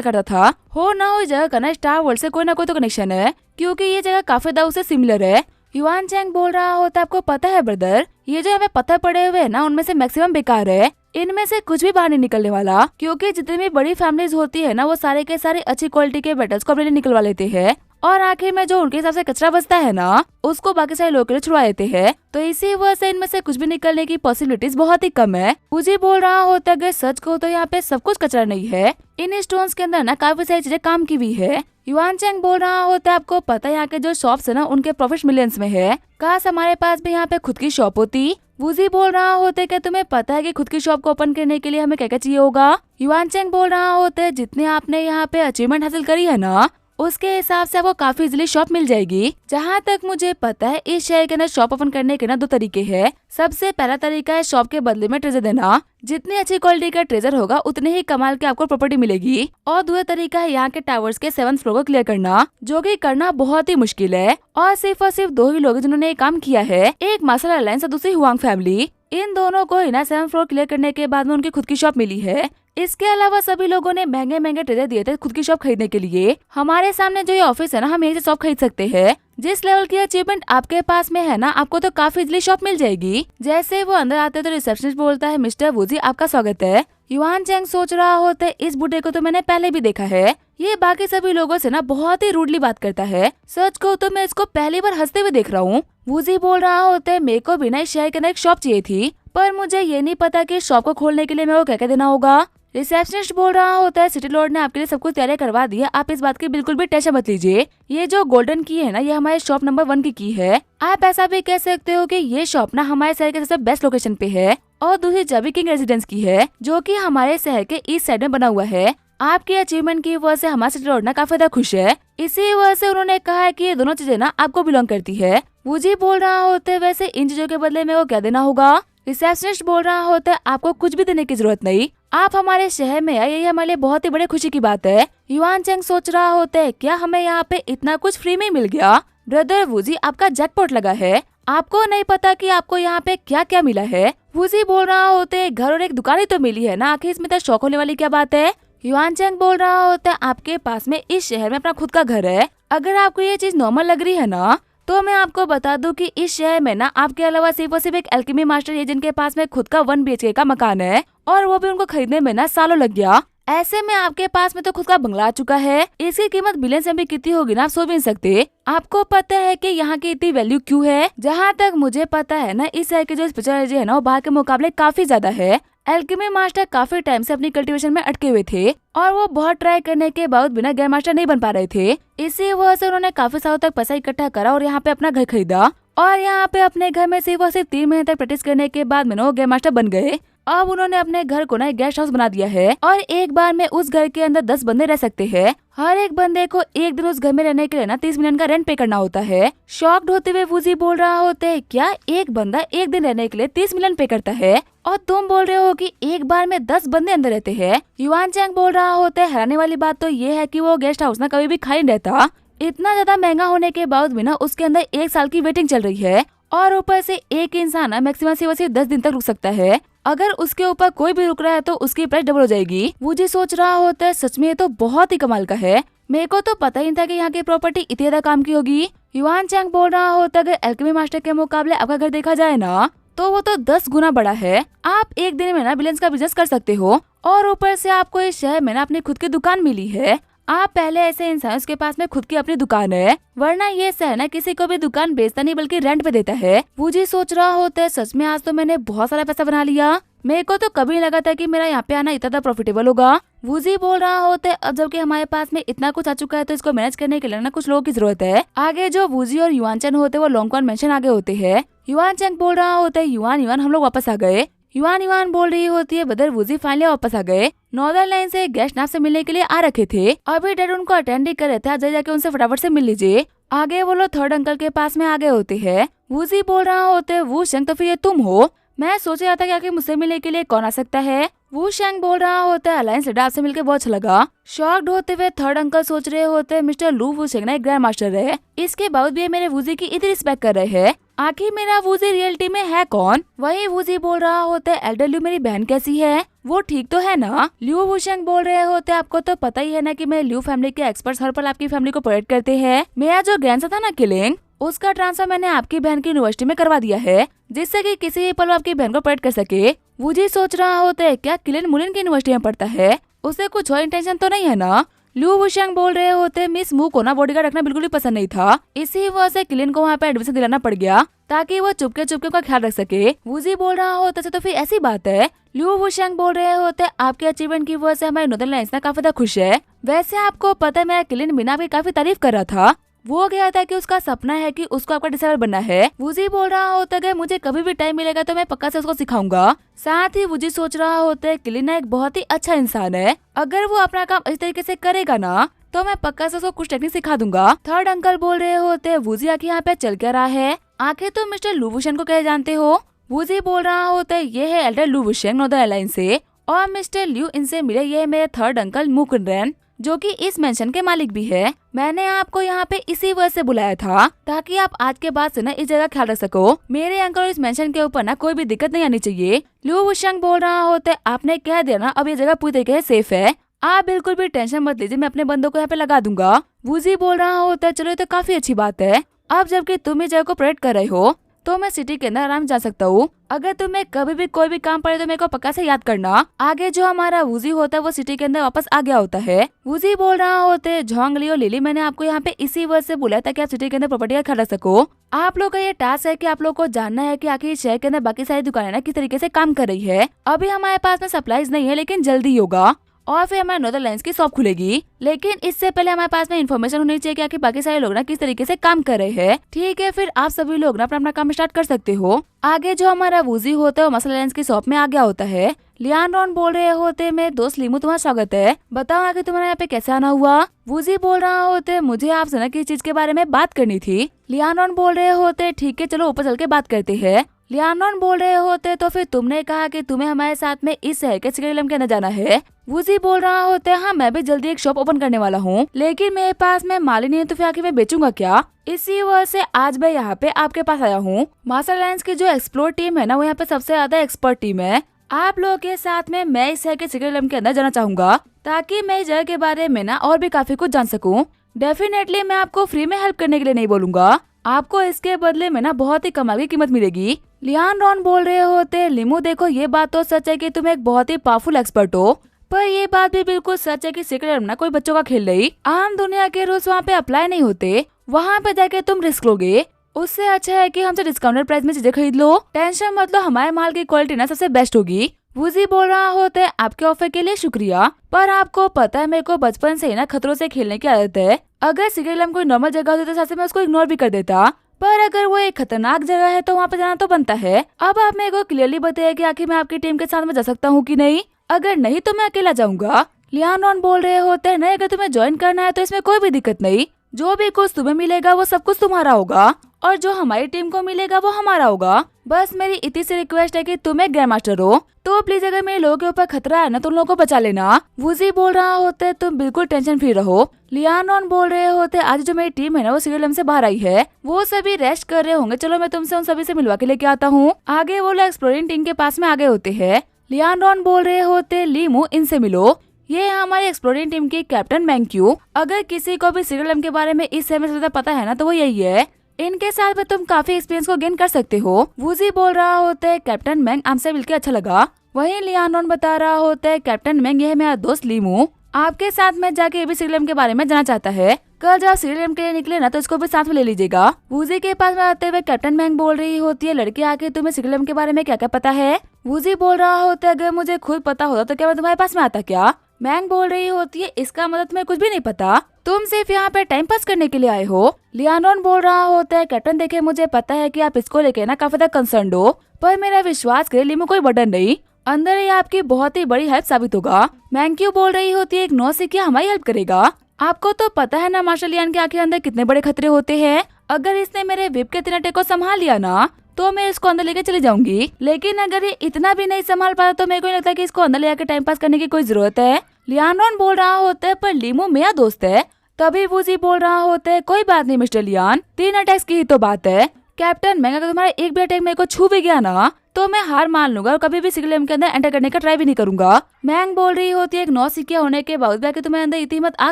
करता था। हो ना हो इस जगह का ना स्टार वर्ल्ड से कोई ना कोई तो कनेक्शन है, क्योंकि ये जगह काफी दाऊ से सिमिलर है। युआन चैंग बोल रहा होता, आपको पता है ब्रदर, ये जो हमें पत्थर पड़े हुए हैं ना, उनमें से मैक्सिमम बेकार है। इनमें से कुछ भी बाहर नहीं निकलने वाला, क्योंकि जितनी भी बड़ी फैमिलीज होती है ना, वो सारे के सारे अच्छी क्वालिटी के मेटल्स को अपने लिए निकलवा लेते हैं, और आखिर में जो उनके हिसाब से कचरा बचता है ना, उसको बाकी सारे लोग के लिए छुड़वा देते हैं। तो इसी वजह से इनमें से कुछ भी निकलने की पॉसिबिलिटीज बहुत ही कम है। मुझे बोल रहा होता, अगर सच को तो यहाँ पे सब कुछ कचरा नहीं है, इन स्टोन्स के अंदर ना काफी सारी चीजें काम की हुई है। युआन चैंग बोल रहा होता, आपको पता है यहाँ के जो शॉप्स है ना, उनके प्रॉफिट मिलियंस में है। काश हमारे पास भी यहाँ पे खुद की शॉप होती। वूजी बोल रहा होता, क्या तुम्हें पता है कि खुद की शॉप को ओपन करने के लिए हमें क्या क्या चाहिए होगा? युआन चैंग बोल रहा होता है, जितने आपने यहाँ पे अचीवमेंट हासिल करी है ना, उसके हिसाब से आपको काफी इजीली शॉप मिल जाएगी। जहाँ तक मुझे पता है, इस शहर के अंदर शॉप ओपन करने के ना 2 तरीके हैं। सबसे पहला तरीका है शॉप के बदले में ट्रेजर देना। जितनी अच्छी क्वालिटी का ट्रेजर होगा उतने ही कमाल की आपको प्रॉपर्टी मिलेगी। और दूसरा तरीका है यहाँ के टावर्स के 7th फ्लोर को क्लियर करना, जो कि करना बहुत ही मुश्किल है। और सिर्फ 2 ही लोग जिन्होंने ये काम किया है, एक मार्शल अलायंस और दूसरी हुआंग फैमिली। इन दोनों को ना 7th फ्लोर क्लियर करने के बाद में उनकी खुद की शॉप मिली है। इसके अलावा सभी लोगों ने महंगे महंगे ट्रेजर दिए थे खुद की शॉप खरीदने के लिए। हमारे सामने जो ये ऑफिस है ना, हम यहीं से शॉप खरीद सकते हैं। जिस लेवल की अचीवमेंट आपके पास में है ना, आपको तो काफी इजीली शॉप मिल जाएगी। जैसे वो अंदर आते तो रिसेप्शनिस्ट बोलता है, मिस्टर वूजी आपका स्वागत है। युआन चैंग सोच रहा होता है, इस बूढ़े को तो मैंने पहले भी देखा है, ये बाकी सभी लोगों से ना बहुत ही रूडली बात करता है। सच को तो मैं इसको पहली बार हंसते हुए देख रहा हूँ। वूजी बोल रहा होता है, मेरे को भी ना इस शहर के अंदर एक शॉप चाहिए थी, पर मुझे ये नहीं पता कि शॉप को खोलने के लिए मेरे को क्या क्या देना होगा। रिसेप्शनिस्ट बोल रहा होता है, सिटी लॉर्ड ने आपके लिए सब कुछ तैयारी करवा दी है, आप इस बात की बिल्कुल भी टेंशन मत लीजिए। ये जो गोल्डन की है ना, ये हमारे शॉप नंबर 1 की है। आप ऐसा भी कह सकते हो कि ये शॉप ना हमारे शहर के सबसे बेस्ट लोकेशन पे है। और दूसरी चाबी किंग रेजिडेंस की है, जो कि हमारे शहर के ईस्ट साइड में बना हुआ है। आपकी अचीवमेंट की वजह से हमारा सिटी लॉर्ड ना काफी ज्यादा खुश है। इसी वजह से उन्होंने कहा है कि ये दोनों चीजें ना आपको बिलोंग करती है। वूजी बोल रहा होता है, वैसे इन चीजों के बदले में वो क्या देना होगा? रिसेप्शनिस्ट बोल रहा होता है, आपको कुछ भी देने की जरूरत नहीं, आप हमारे शहर में आए, ये हमारे लिए बहुत ही बड़े खुशी की बात है। युआन चैंग सोच रहा होता है, क्या हमें यहाँ पे इतना कुछ फ्री में मिल गया? ब्रदर वूजी, आपका जैकपॉट लगा है, आपको नहीं पता कि आपको यहाँ पे क्या क्या मिला है। वूजी बोल रहा होता है, घर और एक दुकान ही तो मिली है ना, आखिर इसमें तो शौक होने वाली क्या बात है? युआन चैंग बोल रहा होता है, आपके पास में इस शहर में अपना खुद का घर है। अगर आपको ये चीज नॉर्मल लग रही है ना, तो मैं आपको बता दूं कि इस शहर में ना आपके अलावा सिर्फ और सिर्फ एक एल्केमी मास्टर है जिनके पास में खुद का 1 BHK का मकान है, और वो भी उनको खरीदने में ना सालों लग गया। ऐसे में आपके पास में तो खुद का बंगला आ चुका है, इसकी कीमत बिलियन से भी कितनी होगी ना, आप सोच भी नहीं सकते। आपको पता है कि यहाँ की इतनी वैल्यू क्यों है? जहाँ तक मुझे पता है ना, इस शहर की जो स्पिरिचुअल एनर्जी है ना, वो बाहर के मुकाबले काफी ज्यादा है। एल्केमी मास्टर काफी टाइम से अपनी कल्टीवेशन में अटके हुए थे, और वो बहुत ट्राई करने के बाद बिना ग्रैंड मास्टर नहीं बन पा रहे थे। इसी वजह से उन्होंने काफी सालों तक पैसा इकट्ठा करा और यहाँ पे अपना घर खरीदा, और यहाँ पे अपने घर में सिर्फ 3 महीने तक प्रैक्टिस करने के बाद में वो ग्रैंड मास्टर बन गए। अब उन्होंने अपने घर को ना एक गेस्ट हाउस बना दिया है, और एक बार में उस घर के अंदर 10 बंदे रह सकते हैं। हर एक बंदे को एक दिन उस घर में रहने के लिए ना 30 मिलियन का रेंट पे करना होता है। शॉक्ड होते हुए वूजी बोल रहा होता है, क्या एक बंदा एक दिन रहने के लिए 30 मिलियन पे करता है? और तुम बोल रहे हो कि एक बार में 10 बंदे अंदर रहते हैं? युआन चैंग बोल रहा होता है, हैरानी वाली बात तो ये है कि वो गेस्ट हाउस ना कभी भी खाली रहता। इतना ज्यादा महंगा होने के बाद भी ना उसके अंदर 1 साल की वेटिंग चल रही है, और ऊपर से एक इंसान मैक्सिमम सिर्फ 10 दिन तक रुक सकता है। अगर उसके ऊपर कोई भी रुक रहा है तो उसकी प्राइस डबल हो जाएगी। मुझे सोच रहा होता है, सच में ये तो बहुत ही कमाल का है, मेरे को तो पता ही नहीं था कि यहाँ की प्रॉपर्टी इतनी ज्यादा काम की होगी। युआन चैंग बोल रहा होता है, अगर एल्केमी मास्टर के मुकाबले आपका घर देखा जाए ना, तो वो तो 10 गुना बड़ा है। आप एक दिन में ना बिलियंस का बिजनेस कर सकते हो, और ऊपर से आपको इस शहर में ना अपनी खुद की दुकान मिली है। आप पहले ऐसे इंसान उसके पास में खुद की अपनी दुकान है, वरना ये शहर ना किसी को भी दुकान बेचता नहीं बल्कि रेंट पे देता है। वो जी सोच रहा होता है, सच में आज तो मैंने बहुत सारा पैसा बना लिया। मेरे को तो कभी नहीं लगा था कि मेरा यहाँ पे आना इतना प्रॉफिटेबल होगा। वूजी बोल रहा होते अब जबकि हमारे पास में इतना कुछ आ चुका है तो इसको मैनेज करने के लिए ना कुछ लोगों की जरूरत है। आगे जो वूजी और युआन चैन होते वो लॉन्ग कॉन्वेंशन आगे होते हैं। युआन चैन बोल रहा होता है युआन युआन हम लोग वापस आ गए। युआन युआन बोल रही होती है ब्रदर वूजी फाइनली वापस आ गए। नॉर्दर्न लाइन से गेस्ट नाप से मिलने के लिए आ रखे थे, अभी डैड उनको अटेंड ही कर रहे थे, आज जाके उनसे फटाफट से मिल लीजिए। आगे वो लोग थर्ड अंकल के पास में आगे होते हैं। वूजी बोल रहा होते वू शेंग तो फिर ये तुम हो, मैं सोच रहा था कि आखिर मुझसे मिलने के लिए कौन आ सकता है। वू शेंग बोल रहा होता है अलायंस लीडर आपसे मिलकर बहुत अच्छा लगा। शॉक्ड होते हुए थर्ड अंकल सोच रहे होते मिस्टर लू वू शेंग ना एक ग्रैंड मास्टर है, इसके बावजूद भी मेरे वूजी की इतनी रिस्पेक्ट कर रहे हैं, आखिर मेरा वूजी रियलिटी में है कौन। वही वूजी बोल रहा होता है एल्डर ल्यू मेरी बहन कैसी है, वो ठीक तो है ना। ल्यू वूशेंग बोल रहे होते आपको तो पता ही है ना कि मैं ल्यू फैमिली के एक्सपर्ट्स हर पल आपकी फैमिली को प्रोटेक्ट करते हैं। मेरा जो ग्रैंडसन था ना किलिंग, उसका ट्रांसफर मैंने आपकी बहन की यूनिवर्सिटी में करवा दिया है, जिससे कि किसी भी पल वो आपकी बहन को प्रोटेक्ट कर सके। वूजी सोच रहा होता है क्या किलिन मुलिन की यूनिवर्सिटी में पढ़ता है, उसे कुछ और इंटेंशन तो नहीं है ना। ल्यू वूशेंग बोल रहे होते मिस मू को ना बॉडीगार्ड रखना बिल्कुल भी पसंद नहीं था, इसी वजह से किलिन को वहाँ पे एडमिशन दिलाना पड़ गया ताकि वो चुपके चुपके का ख्याल रख सके। वूजी बोल रहा होता तो फिर ऐसी बात है। ल्यू वूशेंग बोल रहे होते आपके अचीवमेंट की वजह से हमारे नॉर्दर्न लाइन्स ना काफी ज्यादा खुश है। वैसे आपको पता है मेरा किलिन बिना भी काफी तारीफ कर रहा था, वो गया था कि उसका सपना है कि उसको आपका डिसाइडर बनना है। वूजी बोल रहा होता है मुझे कभी भी टाइम मिलेगा तो मैं पक्का से उसको सिखाऊंगा। साथ ही वूजी सोच रहा होता है किलिना एक बहुत ही अच्छा इंसान है, अगर वो अपना काम इस तरीके से करेगा ना तो मैं पक्का से उसको कुछ टेक्निक सिखा दूंगा। थर्ड अंकल बोल रहे होते वूजी आखिर यहाँ पे चल क्या रहा है, आखिर तो मिस्टर लू वूशेंग को कैसे जानते हो। वूजी बोल रहा होता है ये है एल्डर लू वूशेंग नॉर्दर्न अलायंस से, और मिस्टर ल्यू इनसे मिले, ये है मेरे थर्ड अंकल मू कुनरेन जो कि इस मेंशन के मालिक भी है। मैंने आपको यहाँ पे इसी वजह से बुलाया था ताकि आप आज के बाद से ना इस जगह ख्याल रख सको, मेरे अंकल इस मेंशन के ऊपर ना कोई भी दिक्कत नहीं आनी चाहिए। ल्यू वूशेंग बोल रहा होता है आपने कह दिया ना अब ये जगह पूरी तरीके से सेफ है, आप बिल्कुल भी टेंशन मत लीजिए, मैं अपने बंदों को यहाँ पे लगा दूंगा। वूजी बोल रहा होता है चलो ये तो काफी अच्छी बात है, अब जबकि तुम इस जगह को प्रोटेक्ट कर रहे हो तो मैं सिटी के अंदर आराम जा सकता हूँ, अगर तुम्हें कभी भी कोई भी काम पड़े तो मेरे को पक्का से याद करना। आगे जो हमारा वूजी होता है वो सिटी के अंदर वापस आ गया होता है। वूजी बोल रहा होते है झोंगली और लिली मैंने आपको यहाँ पे इसी वजह से बुलाया था कि आप सिटी के अंदर प्रॉपर्टी का ख्याल रख सको। आप लोग का ये टास्क है कि आप लोग को जानना है कि आखिर शहर के अंदर बाकी सारी दुकानें ना किस तरीके से काम कर रही है। अभी हमारे पास में सप्लाईज नहीं है लेकिन जल्दी होगा और फिर हमारे नॉर्दर्न लाइन्स की शॉप खुलेगी, लेकिन इससे पहले हमारे पास में इन्फॉर्मेशन होनी चाहिए कि आखिर बाकी सारे लोग ना किस तरीके से काम कर रहे हैं। ठीक है फिर आप सभी लोग ना अपना काम स्टार्ट कर सकते हो। आगे जो हमारा वूजी होता है वो मसल लाइन्स की शॉप में आ गया होता है। लियान रॉन बोल रहे होते मेरे दोस्त लीमू तुम्हारा स्वागत है, बताओ आगे तुम्हारा यहाँ पे कैसे आना हुआ। वूजी बोल रहा होते मुझे आपसे ना किस चीज के बारे में बात करनी थी। लियान रॉन बोल रहे होते ठीक है चलो ऊपर चल के बात करते हैं। लियानॉन बोल रहे होते तो फिर तुमने कहा कि तुम्हें हमारे साथ में इस शहर के सिगरेट के अंदर जाना है। वूजी बोल रहा होते हाँ मैं भी जल्दी एक शॉप ओपन करने वाला हूँ, लेकिन मेरे पास में माल ही नहीं है तो फिर आखिर मैं बेचूंगा क्या, इसी वजह से आज मैं यहाँ पे आपके पास आया हूँ। मास्टर लाइन्स की जो एक्सप्लोर टीम है ना वो यहाँ पे सबसे ज्यादा एक्सपर्ट टीम है। आप लोगों के साथ में मैं इस शहर के सिगरेट के अंदर जाना चाहूंगा ताकि मैं इस जगह के बारे में ना और भी काफी कुछ जान सकूँ। डेफिनेटली मैं आपको फ्री में हेल्प करने के लिए नहीं बोलूंगा, आपको इसके बदले में ना बहुत ही कमाल की कीमत मिलेगी। लियान रॉन बोल रहे होते लिमू देखो ये बात तो सच है कि तुम एक बहुत ही पावरफुल एक्सपर्ट हो, पर ये बात भी बिल्कुल सच है कि सीक्रेट ना कोई बच्चों का खेल नहीं, आम दुनिया के रूल्स वहाँ पे अप्लाई नहीं होते, वहाँ पे जाके तुम रिस्क लोगे, उससे अच्छा है कि हमसे डिस्काउंटेड प्राइस में चीजें खरीद लो, टेंशन मत लो हमारे माल की क्वालिटी ना सबसे बेस्ट होगी। वूजी बोल रहा होता है आपके ऑफर के लिए शुक्रिया, पर आपको पता है मेरे को बचपन से ही ना खतरों से खेलने की आदत है, अगर सिगरेट कोई नॉर्मल जगह होती तो साथ मैं उसको इग्नोर भी कर देता, पर अगर वो एक खतरनाक जगह है तो वहाँ पे जाना तो बनता है। अब आप मेरे को क्लियरली बताइए कि आखिर मैं आपकी टीम के साथ में जा सकता हूँ कि नहीं, अगर नहीं तो मैं अकेला जाऊंगा। लियानॉन बोल रहे होते हैं नहीं अगर तुम्हें ज्वाइन करना है तो इसमें कोई भी दिक्कत नहीं, जो भी कुछ तुम्हें मिलेगा वो सब कुछ तुम्हारा होगा और जो हमारी टीम को मिलेगा वो हमारा होगा। बस मेरी इतनी सी रिक्वेस्ट है कि तुम एक ग्रैंड मास्टर हो तो प्लीज अगर मेरे लोगों के ऊपर खतरा है ना तो उन लोगों को बचा लेना। वूजी बोल रहा होता है तुम बिल्कुल टेंशन फ्री रहो। लियानॉन बोल रहे होते आज जो मेरी टीम है ना वो सिगरेट से बाहर आई है, वो सभी रेस्ट कर रहे होंगे, चलो मैं तुमसे उन सभी से मिलवा के लेके आता हूँ। आगे वो लोग एक्सप्लोरिंग टीम के पास में आगे होते हैं। लियानॉन बोल रहे होते लीमू इनसे मिलो, ये है हमारी एक्सप्लोरिंग टीम की कैप्टन मैंक्यू, अगर किसी को भी सिगरेट के बारे में इस समय से पता है ना तो वो यही है, इनके साथ में तुम काफी एक्सपीरियंस को गेन कर सकते हो। वूजी बोल रहा होता है कैप्टन मैंग हमसे मिलकर अच्छा लगा। वहीं लियानॉन बता रहा होता है कैप्टन मैंग ये है मेरा दोस्त लीमू, आपके साथ में जाके ये भी सीरियल के बारे में जानना चाहता है। कल जब सीरियल के लिए निकले ना तो इसको भी साथ में ले लीजिएगा। वूजी के पास में आते हुए कैप्टन मैंग बोल रही होती है, लड़की आके तुम्हें सीरियल के बारे में क्या क्या पता है। वूजी बोल रहा होता है, अगर मुझे खुद पता होता तो क्या मैं तुम्हारे पास में आता क्या। मैंग बोल रही होती है, इसका मतलब तुम्हें कुछ भी नहीं पता, तुम सिर्फ यहाँ पे टाइम पास करने के लिए आए हो। लियानोन बोल रहा होता है, कैप्टन देखे मुझे पता है कि आप इसको लेके ना काफी ज्यादा कंसर्न हो, पर मेरा विश्वास करे लिमो कोई बटन नहीं, अंदर ही आपकी बहुत ही बड़ी हेल्प साबित होगा। मैंग क्यों बोल रही होती है, एक नौसिखिया हमारी हेल्प करेगा। आपको तो पता है ना मास्टर लियान के आंखें अंदर कितने बड़े खतरे होते हैं। अगर इसने मेरे विप के तिनटे को संभाल लिया ना तो मैं इसको अंदर लेके चली जाऊंगी, लेकिन अगर ये इतना भी नहीं संभाल पाता तो मेरे को नहीं लगता कि इसको अंदर ले आके टाइम पास करने की कोई जरूरत है। लियानोन बोल रहा होता है, पर लीमो मेरा दोस्त है। तभी वूजी बोल रहा होता है, कोई बात नहीं मिस्टर लियान, 3 अटैक्स की ही तो बात है। कैप्टन मैं अगर तुम्हारा एक भी अटैक मेरे को छू भी गया ना तो मैं हार मान लूंगा और कभी भी सिगलेम के अंदर एंटर करने का ट्राई भी नहीं करूंगा। मैंग बोल रही होती है, एक नौसिखिया होने के बावजूद तुम्हें अंदर इतनी हिम्मत आ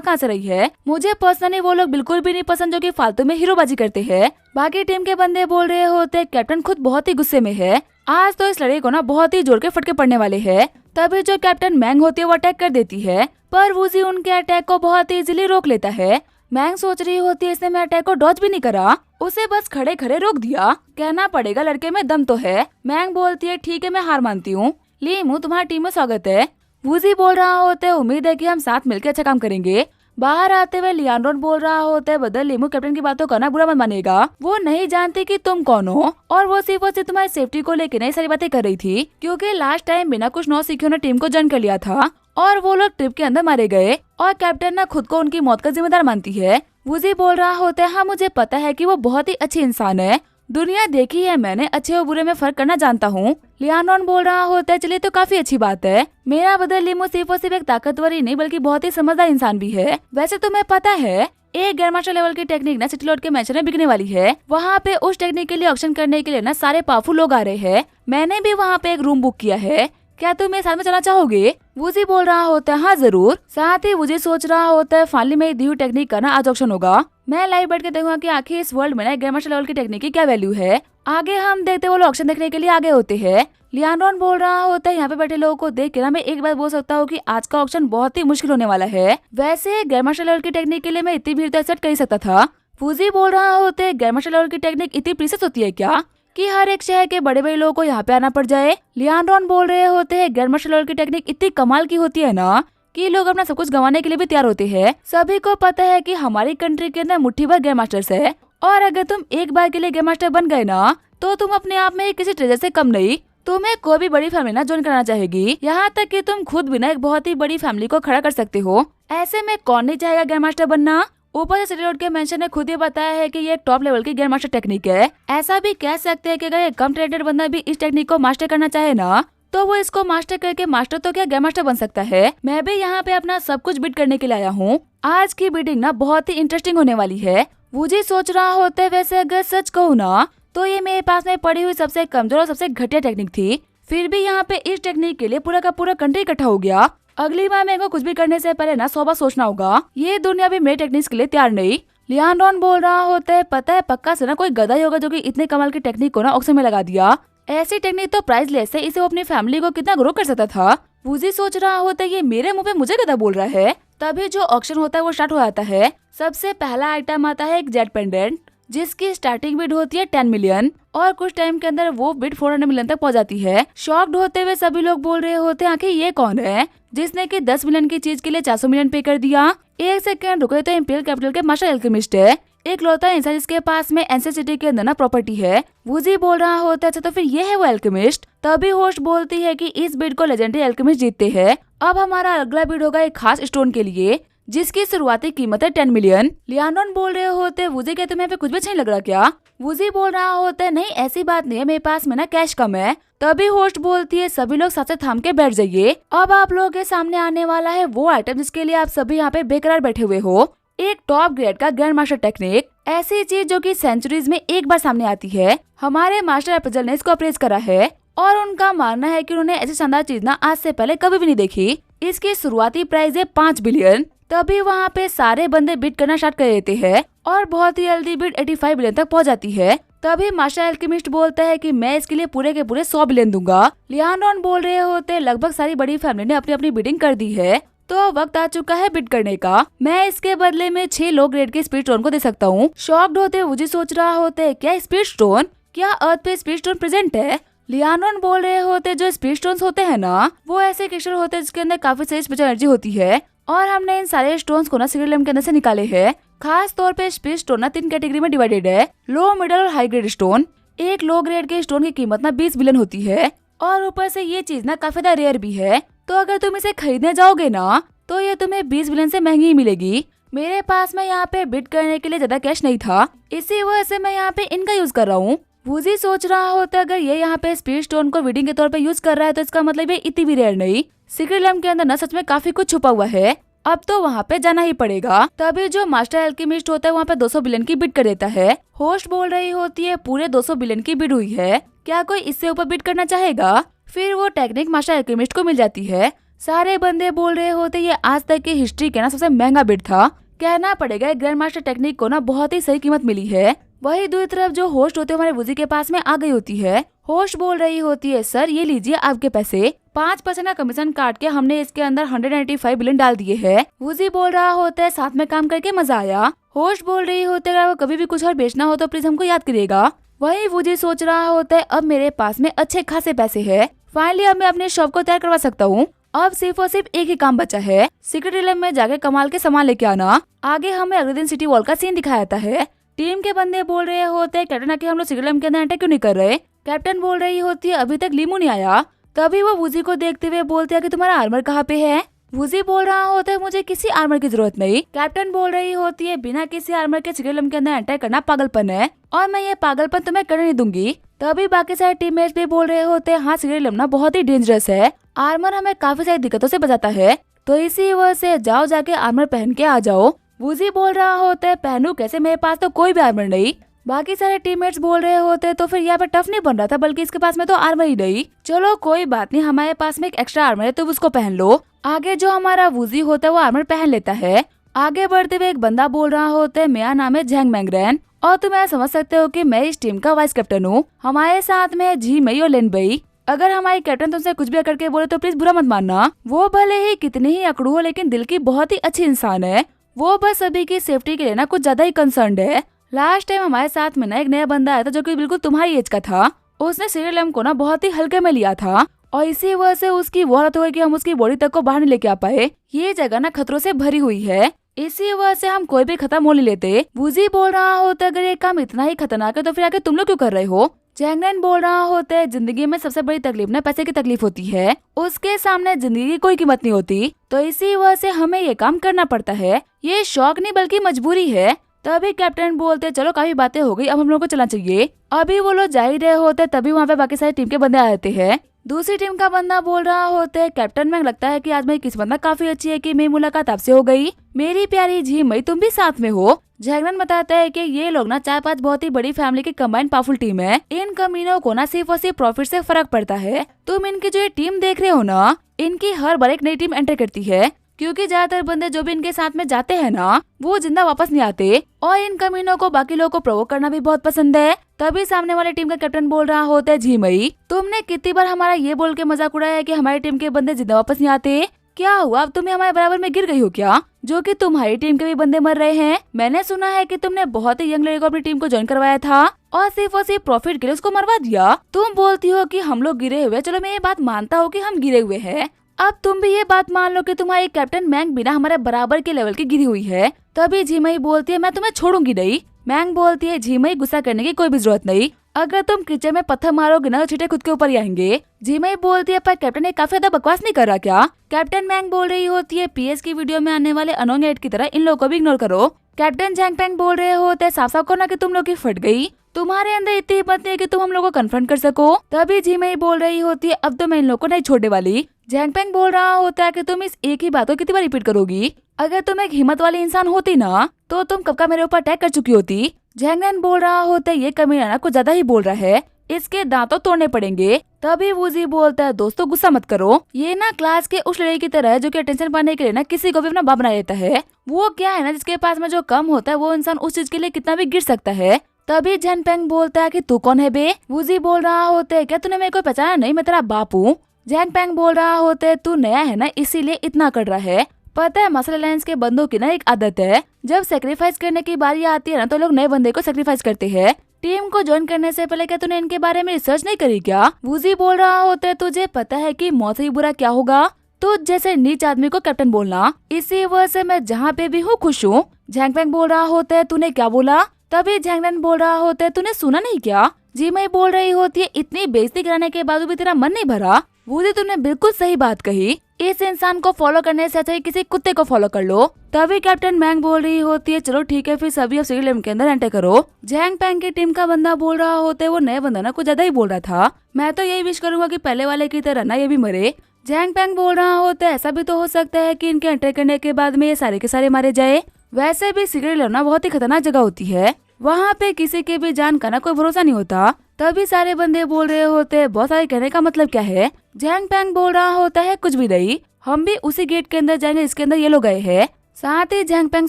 कहां से रही है। मुझे पर्सनली वो लोग बिल्कुल भी नहीं पसंद जो कि फालतू में हीरोबाजी करते हैं। बाकी टीम के बंदे बोल रहे होते हैं, कैप्टन खुद बहुत ही गुस्से में है, आज तो इस लड़ाई को ना बहुत ही जोर के फटके पड़ने वाले है। तभी जो कैप्टन मैंग होती है वो अटैक कर देती है, पर वूजी उनके अटैक को बहुत ही इजीली रोक लेता है। मैंग सोच रही होती है, इसने मेरे अटैक को डॉज भी नहीं करा, उसे बस खड़े खड़े रोक दिया। कहना पड़ेगा लड़के में दम तो है। मैंग बोलती है, ठीक है मैं हार मानती हूँ। लीमू तुम्हारी टीम में स्वागत है। वूजी बोल रहा होता है, उम्मीद है कि हम साथ मिलकर अच्छा काम करेंगे। बाहर आते हुए लियानोन बोल रहा होता है, बदल लीमू कैप्टन की बातों करना बुरा मत मानेगा, वो नहीं जानती कि तुम कौन हो और वो सिर्फ तुम्हारी सेफ्टी को लेकर नई सारी बातें कर रही थी, क्योंकि लास्ट टाइम बिना कुछ नौसिखियों ने टीम को ज्वाइन कर लिया था और वो लोग ट्रिप के अंदर मारे गए और कैप्टन ना खुद को उनकी मौत का जिम्मेदार मानती है। वूजी बोल रहा होता है, हाँ मुझे पता है कि वो बहुत ही अच्छी इंसान है, दुनिया देखी है मैंने, अच्छे और बुरे में फर्क करना जानता हूँ। लियानोन बोल रहा होता है, चलिए तो काफी अच्छी बात है। मेरा बदल लीमो सिर्फ और सिर्फ एक ताकतवर ही नहीं बल्कि बहुत ही समझदार इंसान भी है। वैसे तुम्हें पता है एक ग्रैंड मास्टर लेवल की टेक्निक ना सिटी लॉर्ड के मैंशन में बिकने वाली है, वहाँ पे उस टेक्निक के लिए ऑक्शन करने के लिए ना सारे पावरफुल लोग आ रहे हैं। मैंने भी वहाँ पे एक रूम बुक किया है, क्या तुम मेरे साथ में चलना चाहोगे। वूजी बोल रहा होता है, हाँ जरूर। साथ ही वूजी सोच रहा होता है, फाइनली मेरी दी हुई टेक्निक का ना आज ऑक्शन होगा, मैं लाइव बैठ के देखूंगा कि आखिर इस वर्ल्ड में ना ग्रैंड मास्टर लेवल की टेक्निक की क्या वैल्यू है। आगे हम देखते वो लोग ऑक्शन देखने के लिए आगे होते हैं। लियानोन बोल रहा होता है, यहाँ पे बैठे लोगों को देख के ना मैं एक बात बोल सकता हूँ कि आज का ऑक्शन बहुत ही मुश्किल होने वाला है। वैसे ग्रैंड मास्टर लेवल की टेक्निक के लिए मैं इतनी भीड़ तो एक्सेप्ट कर ही सकता था। वूजी बोल रहा होता है, ग्रैंड मास्टर लेवल की टेक्निक इतनी प्रीसियस होती है क्या कि हर एक शहर के बड़े बड़े लोगों को यहाँ पे आना पड़ जाए। लियानोन बोल रहे होते हैं, ग्रैंड मास्टर लेवल की टेक्निक इतनी कमाल की होती है ना कि लोग अपना सब कुछ गंवाने के लिए भी तैयार होते हैं। सभी को पता है कि हमारी कंट्री के अंदर मुट्ठी भर ग्रैंड मास्टर्स है और अगर तुम एक बार के लिए ग्रैंड मास्टर बन गए ना तो तुम अपने आप में किसी ट्रेजर से कम नहीं, तुम्हें कोई भी बड़ी फैमिली ना ज्वाइन करना चाहेगी, यहाँ तक कि तुम खुद भी ना एक बहुत ही बड़ी फैमिली को खड़ा कर सकते हो। ऐसे में कौन नहीं चाहेगा ग्रैंड मास्टर बनना। ऊपर से सिटी लॉर्ड के मेंशन ने खुद ही बताया है कि ये एक टॉप लेवल की ग्रैंड मास्टर टेक्निक है। ऐसा भी कह सकते हैं कि अगर एक कम ट्रेडेड बंदा भी इस टेक्निक को मास्टर करना चाहे ना तो वो इसको मास्टर करके मास्टर तो क्या ग्रैंड मास्टर बन सकता है। मैं भी यहाँ पे अपना सब कुछ बिट करने के लिए आया हूँ। आज की बिडिंग ना बहुत ही इंटरेस्टिंग होने वाली है। वूजी सोच रहा होता है, वैसे अगर सच कहूँ ना तो ये मेरे पास में पड़ी हुई सबसे कमजोर और सबसे घटिया टेक्निक थी, फिर भी यहाँ पे इस टेक्निक के लिए पूरा का पूरा कंट्री इकट्ठा हो गया। अगली बार मेरे को कुछ भी करने से पहले ना 100 बार सोचना होगा, ये दुनिया भी मेरे टेक्निक्स के लिए तैयार नहीं। लियानोन बोल रहा होता है, पता है पक्का से ना कोई गधा ही होगा जो कि इतने कमाल की टेक्निक को ना ऑक्शन में लगा दिया। ऐसी टेक्निक तो प्राइसलेस है, इसे वो अपनी फैमिली को कितना ग्रो कर सकता था। वूजी सोच रहा होता है, ये मेरे मुंह पे मुझे गधा बोल रहा है। तभी जो ऑक्शन होता है वो स्टार्ट हो जाता है। सबसे पहला आइटम आता है एक जेट पेंडेंट, जिसकी स्टार्टिंग बिड होती है 10 मिलियन और कुछ टाइम के अंदर वो बिड 400 मिलियन तक पहुंच जाती है। शॉक्ड होते हुए सभी लोग बोल रहे होते हैं, आखिर ये कौन है जिसने कि 10 मिलियन की चीज के लिए 400 मिलियन पे कर दिया। एक सेकंड रुके, तो इंपीरियल कैपिटल के मास्टर एल्केमिस्ट है, एक लौता इंसान जिसके पास में एंसेस सिटी के अंदर ना प्रॉपर्टी है। वूजी बोल रहा होता है, अच्छा तो फिर ये है वो एल्केमिस्ट। तभी होस्ट बोलती है कि इस बिड को लेजेंडरी एल्केमिस्ट जीतते हैं। अब हमारा अगला बिड होगा एक खास स्टोन के लिए जिसकी शुरुआती कीमत है 10 मिलियन। लियानोन बोल रहे होते, वूजी कहते तुम्हें पे कुछ भी अच्छा नहीं लग रहा क्या। वूजी बोल रहा होता है, नहीं ऐसी बात नहीं है, मेरे पास में ना कैश कम है। तभी होस्ट बोलती है, सभी लोग साथ थाम के बैठ जाइए, अब आप लोगों के सामने आने वाला है वो आइटम जिसके लिए आप सभी यहाँ पे बेकरार बैठे हुए हो। एक टॉप ग्रेड का ग्रैंड मास्टर टेक्निक, ऐसी चीज जो कि सेंचुरीज में एक बार सामने आती है। हमारे मास्टर एप्पल ने इसको अप्रेज करा है और उनका मानना है कि उन्होंने ऐसी शानदार चीज ना आज से पहले कभी भी नहीं देखी। इसकी शुरुआती प्राइस है 5 बिलियन। तभी वहाँ पे सारे बंदे बिड करना स्टार्ट कर देते हैं और बहुत ही जल्दी बिड 85 बिलियन तक पहुँच जाती है। तभी मास्टर एल्केमिस्ट बोलता है कि मैं इसके लिए पूरे के पूरे 100 बिलियन दूंगा। लियानोन बोल रहे होते, लगभग सारी बड़ी फैमिली ने अपनी अपनी बिडिंग कर दी है। तो अब वक्त आ चुका है बिड करने का। मैं इसके बदले में 6 लो ग्रेड के स्पीड स्टोन को दे सकता हूँ। शॉक्ड होते वुजी सोच रहा होते क्या स्पीड स्टोन, क्या अर्थ पे स्पीड स्टोन प्रेजेंट है। लियानोन बोल रहे होते जो स्पीड स्टोन्स होते हैं ना, वो ऐसे क्रिस्टल होते हैं जिसके अंदर काफी सारी स्पेशल एनर्जी होती है और हमने इन सारे स्टोन्स को ना सीक्रेट लैम्प के अंदर से निकाले हैं। खास तौर पे स्पीड स्टोन ना 3 कैटेगरी में डिवाइडेड है, लो, मिडल और हाई ग्रेड स्टोन। एक लो ग्रेड के स्टोन की कीमत ना 20 बिलियन होती है और ऊपर से ये चीज ना काफी ज्यादा रेयर भी है, तो अगर तुम इसे खरीदने जाओगे ना तो ये तुम्हें 20 बिलियन से महंगी ही मिलेगी। मेरे पास में यहाँ पे बिड करने के लिए ज्यादा कैश नहीं था, इसी वजह से मैं यहाँ पे इनका यूज कर रहा हूँ। वुजी सोच रहा होता अगर ये यहाँ पे स्पीड स्टोन को वीडिंग के तौर पे यूज कर रहा है तो इसका मतलब ये इतनी भी रेयर नहीं। सीक्रेट लैम्प के अंदर ना सच में काफी कुछ छुपा हुआ है, अब तो वहाँ पे जाना ही पड़ेगा। तभी जो मास्टर एल्केमिस्ट होता है वहाँ पे 200 बिलियन की बिड कर देता है। होस्ट बोल रही होती है पूरे 200 बिलियन की बिड हुई है, क्या कोई इससे ऊपर बिड करना चाहेगा। फिर वो टेक्निक मास्टर एल्केमिस्ट को मिल जाती है। सारे बंदे बोल रहे होते ये आज तक की हिस्ट्री के ना सबसे महंगा बिड था। कहना पड़ेगा ग्रैंड मास्टर टेक्निक को ना बहुत ही सही कीमत मिली है। वही दूसरी तरफ जो होस्ट होते हमारे वुजी के पास में आ गई होती है। होस्ट बोल रही होती है सर ये लीजिए आपके पैसे, 5% का कमीशन काट के हमने इसके अंदर 195 बिलियन डाल दिए हैं। वुजी बोल रहा होता है साथ में काम करके मजा आया। होस्ट बोल रही होती है अगर वो कभी भी कुछ और बेचना हो तो प्लीज हमको याद करिएगा। वही वुजी सोच रहा होता है अब मेरे पास में अच्छे खासे पैसे है, फाइनली अब मैं अपने शॉप को तैयार करवा सकता हूँ। अब सिर्फ और सिर्फ एक ही काम बचा है, सीक्रेट लैम्प में जाके कमाल के सामान लेके आना। आगे हमें अगले दिन सिटी वॉल का सीन दिखाया जाता है। टीम के बंदे बोल रहे होते हैं कैप्टन आके हम लोग सीक्रेट लैम्प के अंदर एंटर क्यों नहीं कर रहे। कैप्टन बोल रही होती है अभी तक लीमू नहीं आया। तभी वो वुजी को देखते हुए बोलते हैं कि तुम्हारा आर्मर कहाँ पे है। वुजी बोल रहा होता है मुझे किसी आर्मर की जरूरत नहीं। कैप्टन बोल रही होती है बिना किसी आर्मर के सीक्रेट लैम्प के अंदर एंटर करना पागलपन है और मैं ये पागलपन तुम्हें करने नहीं दूंगी। तभी बाकी सारे टीममेट्स भी बोल रहे होते हैं हाँ सीक्रेट लैम्प ना बहुत ही डेंजरस है, आर्मर हमें काफी सारी दिक्कतों से बचाता है, तो इसी वजह से जाओ जाके आर्मर पहन के आ जाओ। वुजी बोल रहा होता है पहनू कैसे, मेरे पास तो कोई भी आर्मर नहीं। बाकी सारे टीममेट्स बोल रहे होते तो फिर यहाँ पे टफ नहीं बन रहा था बल्कि इसके पास में तो आर्मर ही नहीं। चलो कोई बात नहीं, हमारे पास में एक एक्स्ट्रा आर्मर है तो उसको पहन लो। आगे जो हमारा वुजी होता है वो आर्मर पहन लेता है। आगे बढ़ते हुए एक बंदा बोल रहा होता है मेरा नाम है झैंग मैंगरैन और तुम ऐसा समझ सकते हो कि मैं इस टीम का वाइस कैप्टन हूँ। हमारे साथ में जी मई और लेन बई। अगर हमारी कैप्टन तुमसे कुछ भी अकड़ के बोले तो प्लीज बुरा मत मानना। वो भले ही कितनी ही अकड़ू हो लेकिन दिल की बहुत ही अच्छी इंसान है। वो बस सभी की सेफ्टी के लिए ना कुछ ज्यादा ही कंसर्न्ड है। लास्ट टाइम हमारे साथ में ना एक नया बंदा आया था जो कि बिल्कुल तुम्हारी एज का था। उसने सीक्रेट लैम्प को ना बहुत ही हल्के में लिया था और इसी वजह से उसकी वो हालत हुई कि हम उसकी बॉडी तक को बाहर नहीं लेके आ पाए। ये जगह ना खतरों से भरी हुई है, इसी वजह से हम कोई भी खतरा मोल नहीं लेते। वुजी बोल रहा होता है अगर ये काम इतना ही खतरनाक है तो फिर आगे तुम लोग क्यों कर रहे हो। जैंगरैन बोल रहा होता है जिंदगी में सबसे बड़ी तकलीफ ना पैसे की तकलीफ होती है, उसके सामने जिंदगी की कोई कीमत नहीं होती, तो इसी वजह से हमें ये काम करना पड़ता है। ये शौक नहीं बल्कि मजबूरी है। तभी कैप्टन बोलते चलो काफी बातें हो गई, अब हम लोग को चलना चाहिए। अभी वो लोग जा ही रहे होते तभी वहाँ पे बाकी सारी टीम के बंदे आ जाते हैं। दूसरी टीम का बंदा बोल रहा होता है कैप्टन में लगता है कि आज मेरी किस्मत ना काफी अच्छी है कि मेरी मुलाकात आपसे हो गई। मेरी प्यारी झी मई तुम भी साथ में हो। झैंगरैन बताता है कि ये लोग ना 4-5 बहुत ही बड़ी फैमिली की कंबाइंड पावरफुल टीम है। इन कमीनों को ना सिर्फ और सिर्फ प्रॉफिट से फर्क पड़ता है। तुम इनकी जो ये टीम देख रहे हो ना, इनकी हर बार एक नई टीम एंटर करती है क्योंकि ज्यादातर बंदे जो भी इनके साथ में जाते हैं ना वो जिंदा वापस नहीं आते और इन कमीनों को बाकी लोगों को प्रोवोक करना भी बहुत पसंद है। तभी सामने वाली टीम का कैप्टन बोल रहा होता है जी मई तुमने कितनी बार हमारा ये बोल के मजाक उड़ाया है कि हमारी टीम के बंदे जिंदा वापस नहीं आते। क्या हुआ, अब तुम्हें हमारे बराबर में गिर गई हो क्या, जो कि तुम्हारी टीम के भी बंदे मर रहे हैं। मैंने सुना है कि तुमने बहुत ही यंग लड़के को अपनी टीम को ज्वाइन करवाया था और सिर्फ प्रॉफिट के लिए उसको मरवा दिया। तुम बोलती हो कि हम लोग गिरे हुए, चलो मैं ये बात मानता हूँ कि हम गिरे हुए हैं। अब तुम भी ये बात मान लो कि तुम्हारी कैप्टन मैंग बिना हमारे बराबर के लेवल की गिरी हुई है। तभी झीमई बोलती है मैं तुम्हें छोड़ूंगी नहीं। मैंग बोलती है झीमई गुस्सा करने की कोई भी जरूरत नहीं, अगर तुम किचन में पत्थर मारोगे ना तो छींटे खुद के ऊपर ही आएंगे। झीमई बोलती है पर कैप्टन ने काफी ज्यादा बकवास नहीं कर रहा क्या। कैप्टन मैंग बोल रही होती है पीएस की वीडियो में आने वाले अनोइंग एड की तरह इन लोगों को भी इग्नोर करो। कैप्टन जैंगपैंग बोल रहे होते हैं साफ साफ कहो ना कि तुम लोग की फट गई, तुम्हारे अंदर इतनी हिम्मत नहीं है कि तुम हम लोग को कन्फ्रंट कर सको। तभी झीमई बोल रही होती है अब तो मैं इन लोग को नहीं छोड़ने वाली। जैंगपैंग बोल रहा होता है कि तुम इस एक ही बात को कितनी बार रिपीट करोगी, अगर तुम एक हिम्मत वाली इंसान होती ना तो तुम कब का मेरे ऊपर अटैक कर चुकी होती। जैंगरैन बोल रहा होता है ये कमीना ना कुछ ज्यादा ही बोल रहा है, इसके दांतों तोड़ने पड़ेंगे। तभी वुजी बोलता है दोस्तों गुस्सा मत करो, ये ना क्लास के उस लड़के की तरह है जो कि अटेंशन पाने के लिए ना किसी को भी अपना बाप बना लेता है। वो क्या है ना जिसके पास में जो कम होता है वो इंसान उस चीज के लिए कितना भी गिर सकता है। तभी जैंगपैंग बोलता है कि तू कौन है बे। वुजी बोल रहा होता है क्या तूने मेरे को पहचाना नहीं, मैं तेरा बाप हूँ। जैंगपैंग बोल रहा होता है तू नया है ना इसीलिए इतना कर रहा है, पता है मसल अलायंस के बंदों की ना एक आदत है, जब सेक्रीफाइस करने की बारी आती है ना तो लोग नए बंदे को सेक्रीफाइस करते हैं। टीम को ज्वाइन करने से पहले क्या तूने इनके बारे में रिसर्च नहीं करी क्या? वूजी बोल रहा होता है तुझे पता है कि मौत से ही बुरा क्या होगा? तो जैसे नीच आदमी को कैप्टन बोलना, इसी वजह से मैं जहाँ पे भी हूँ खुश हूँ। झैंगफैंग बोल रहा होता है तूने क्या बोला? तभी झैंगनन बोल रहा होता है तूने सुना नहीं क्या? जी मैं बोल रही होती है इतनी बेइज्जती कराने के बाद भी तेरा मन नहीं भरा? वूजी तुमने बिल्कुल सही बात कही, इस इंसान को फॉलो करने से अच्छा किसी कुत्ते को फॉलो कर लो। तभी कैप्टन मैंग बोल रही होती है चलो ठीक है फिर सभी अब सीक्रेट लिमिट के अंदर एंटर करो। जैंग पैंग की टीम का बंदा बोल रहा होता है वो नया बंदा ना कुछ ज्यादा ही बोल रहा था, मैं तो यही विश करूंगा कि पहले वाले की तरह ना ये भी मरे। जैंग पैंग बोल रहा होता है ऐसा भी तो हो सकता है कि इनके एंटर करने के बाद में ये सारे के सारे मारे जाए। वैसे भी सीक्रेट लेना बहुत ही खतरनाक जगह होती है, वहाँ पे किसी के भी जान का ना कोई भरोसा नहीं होता। तभी सारे बंदे बोल रहे होते हैं बहुत सारे कहने का मतलब क्या है? जैंग पैंग बोल रहा होता है कुछ भी नहीं, हम भी उसी गेट के अंदर जाएंगे इसके अंदर ये लोग गए हैं। साथ ही जैंग पैंग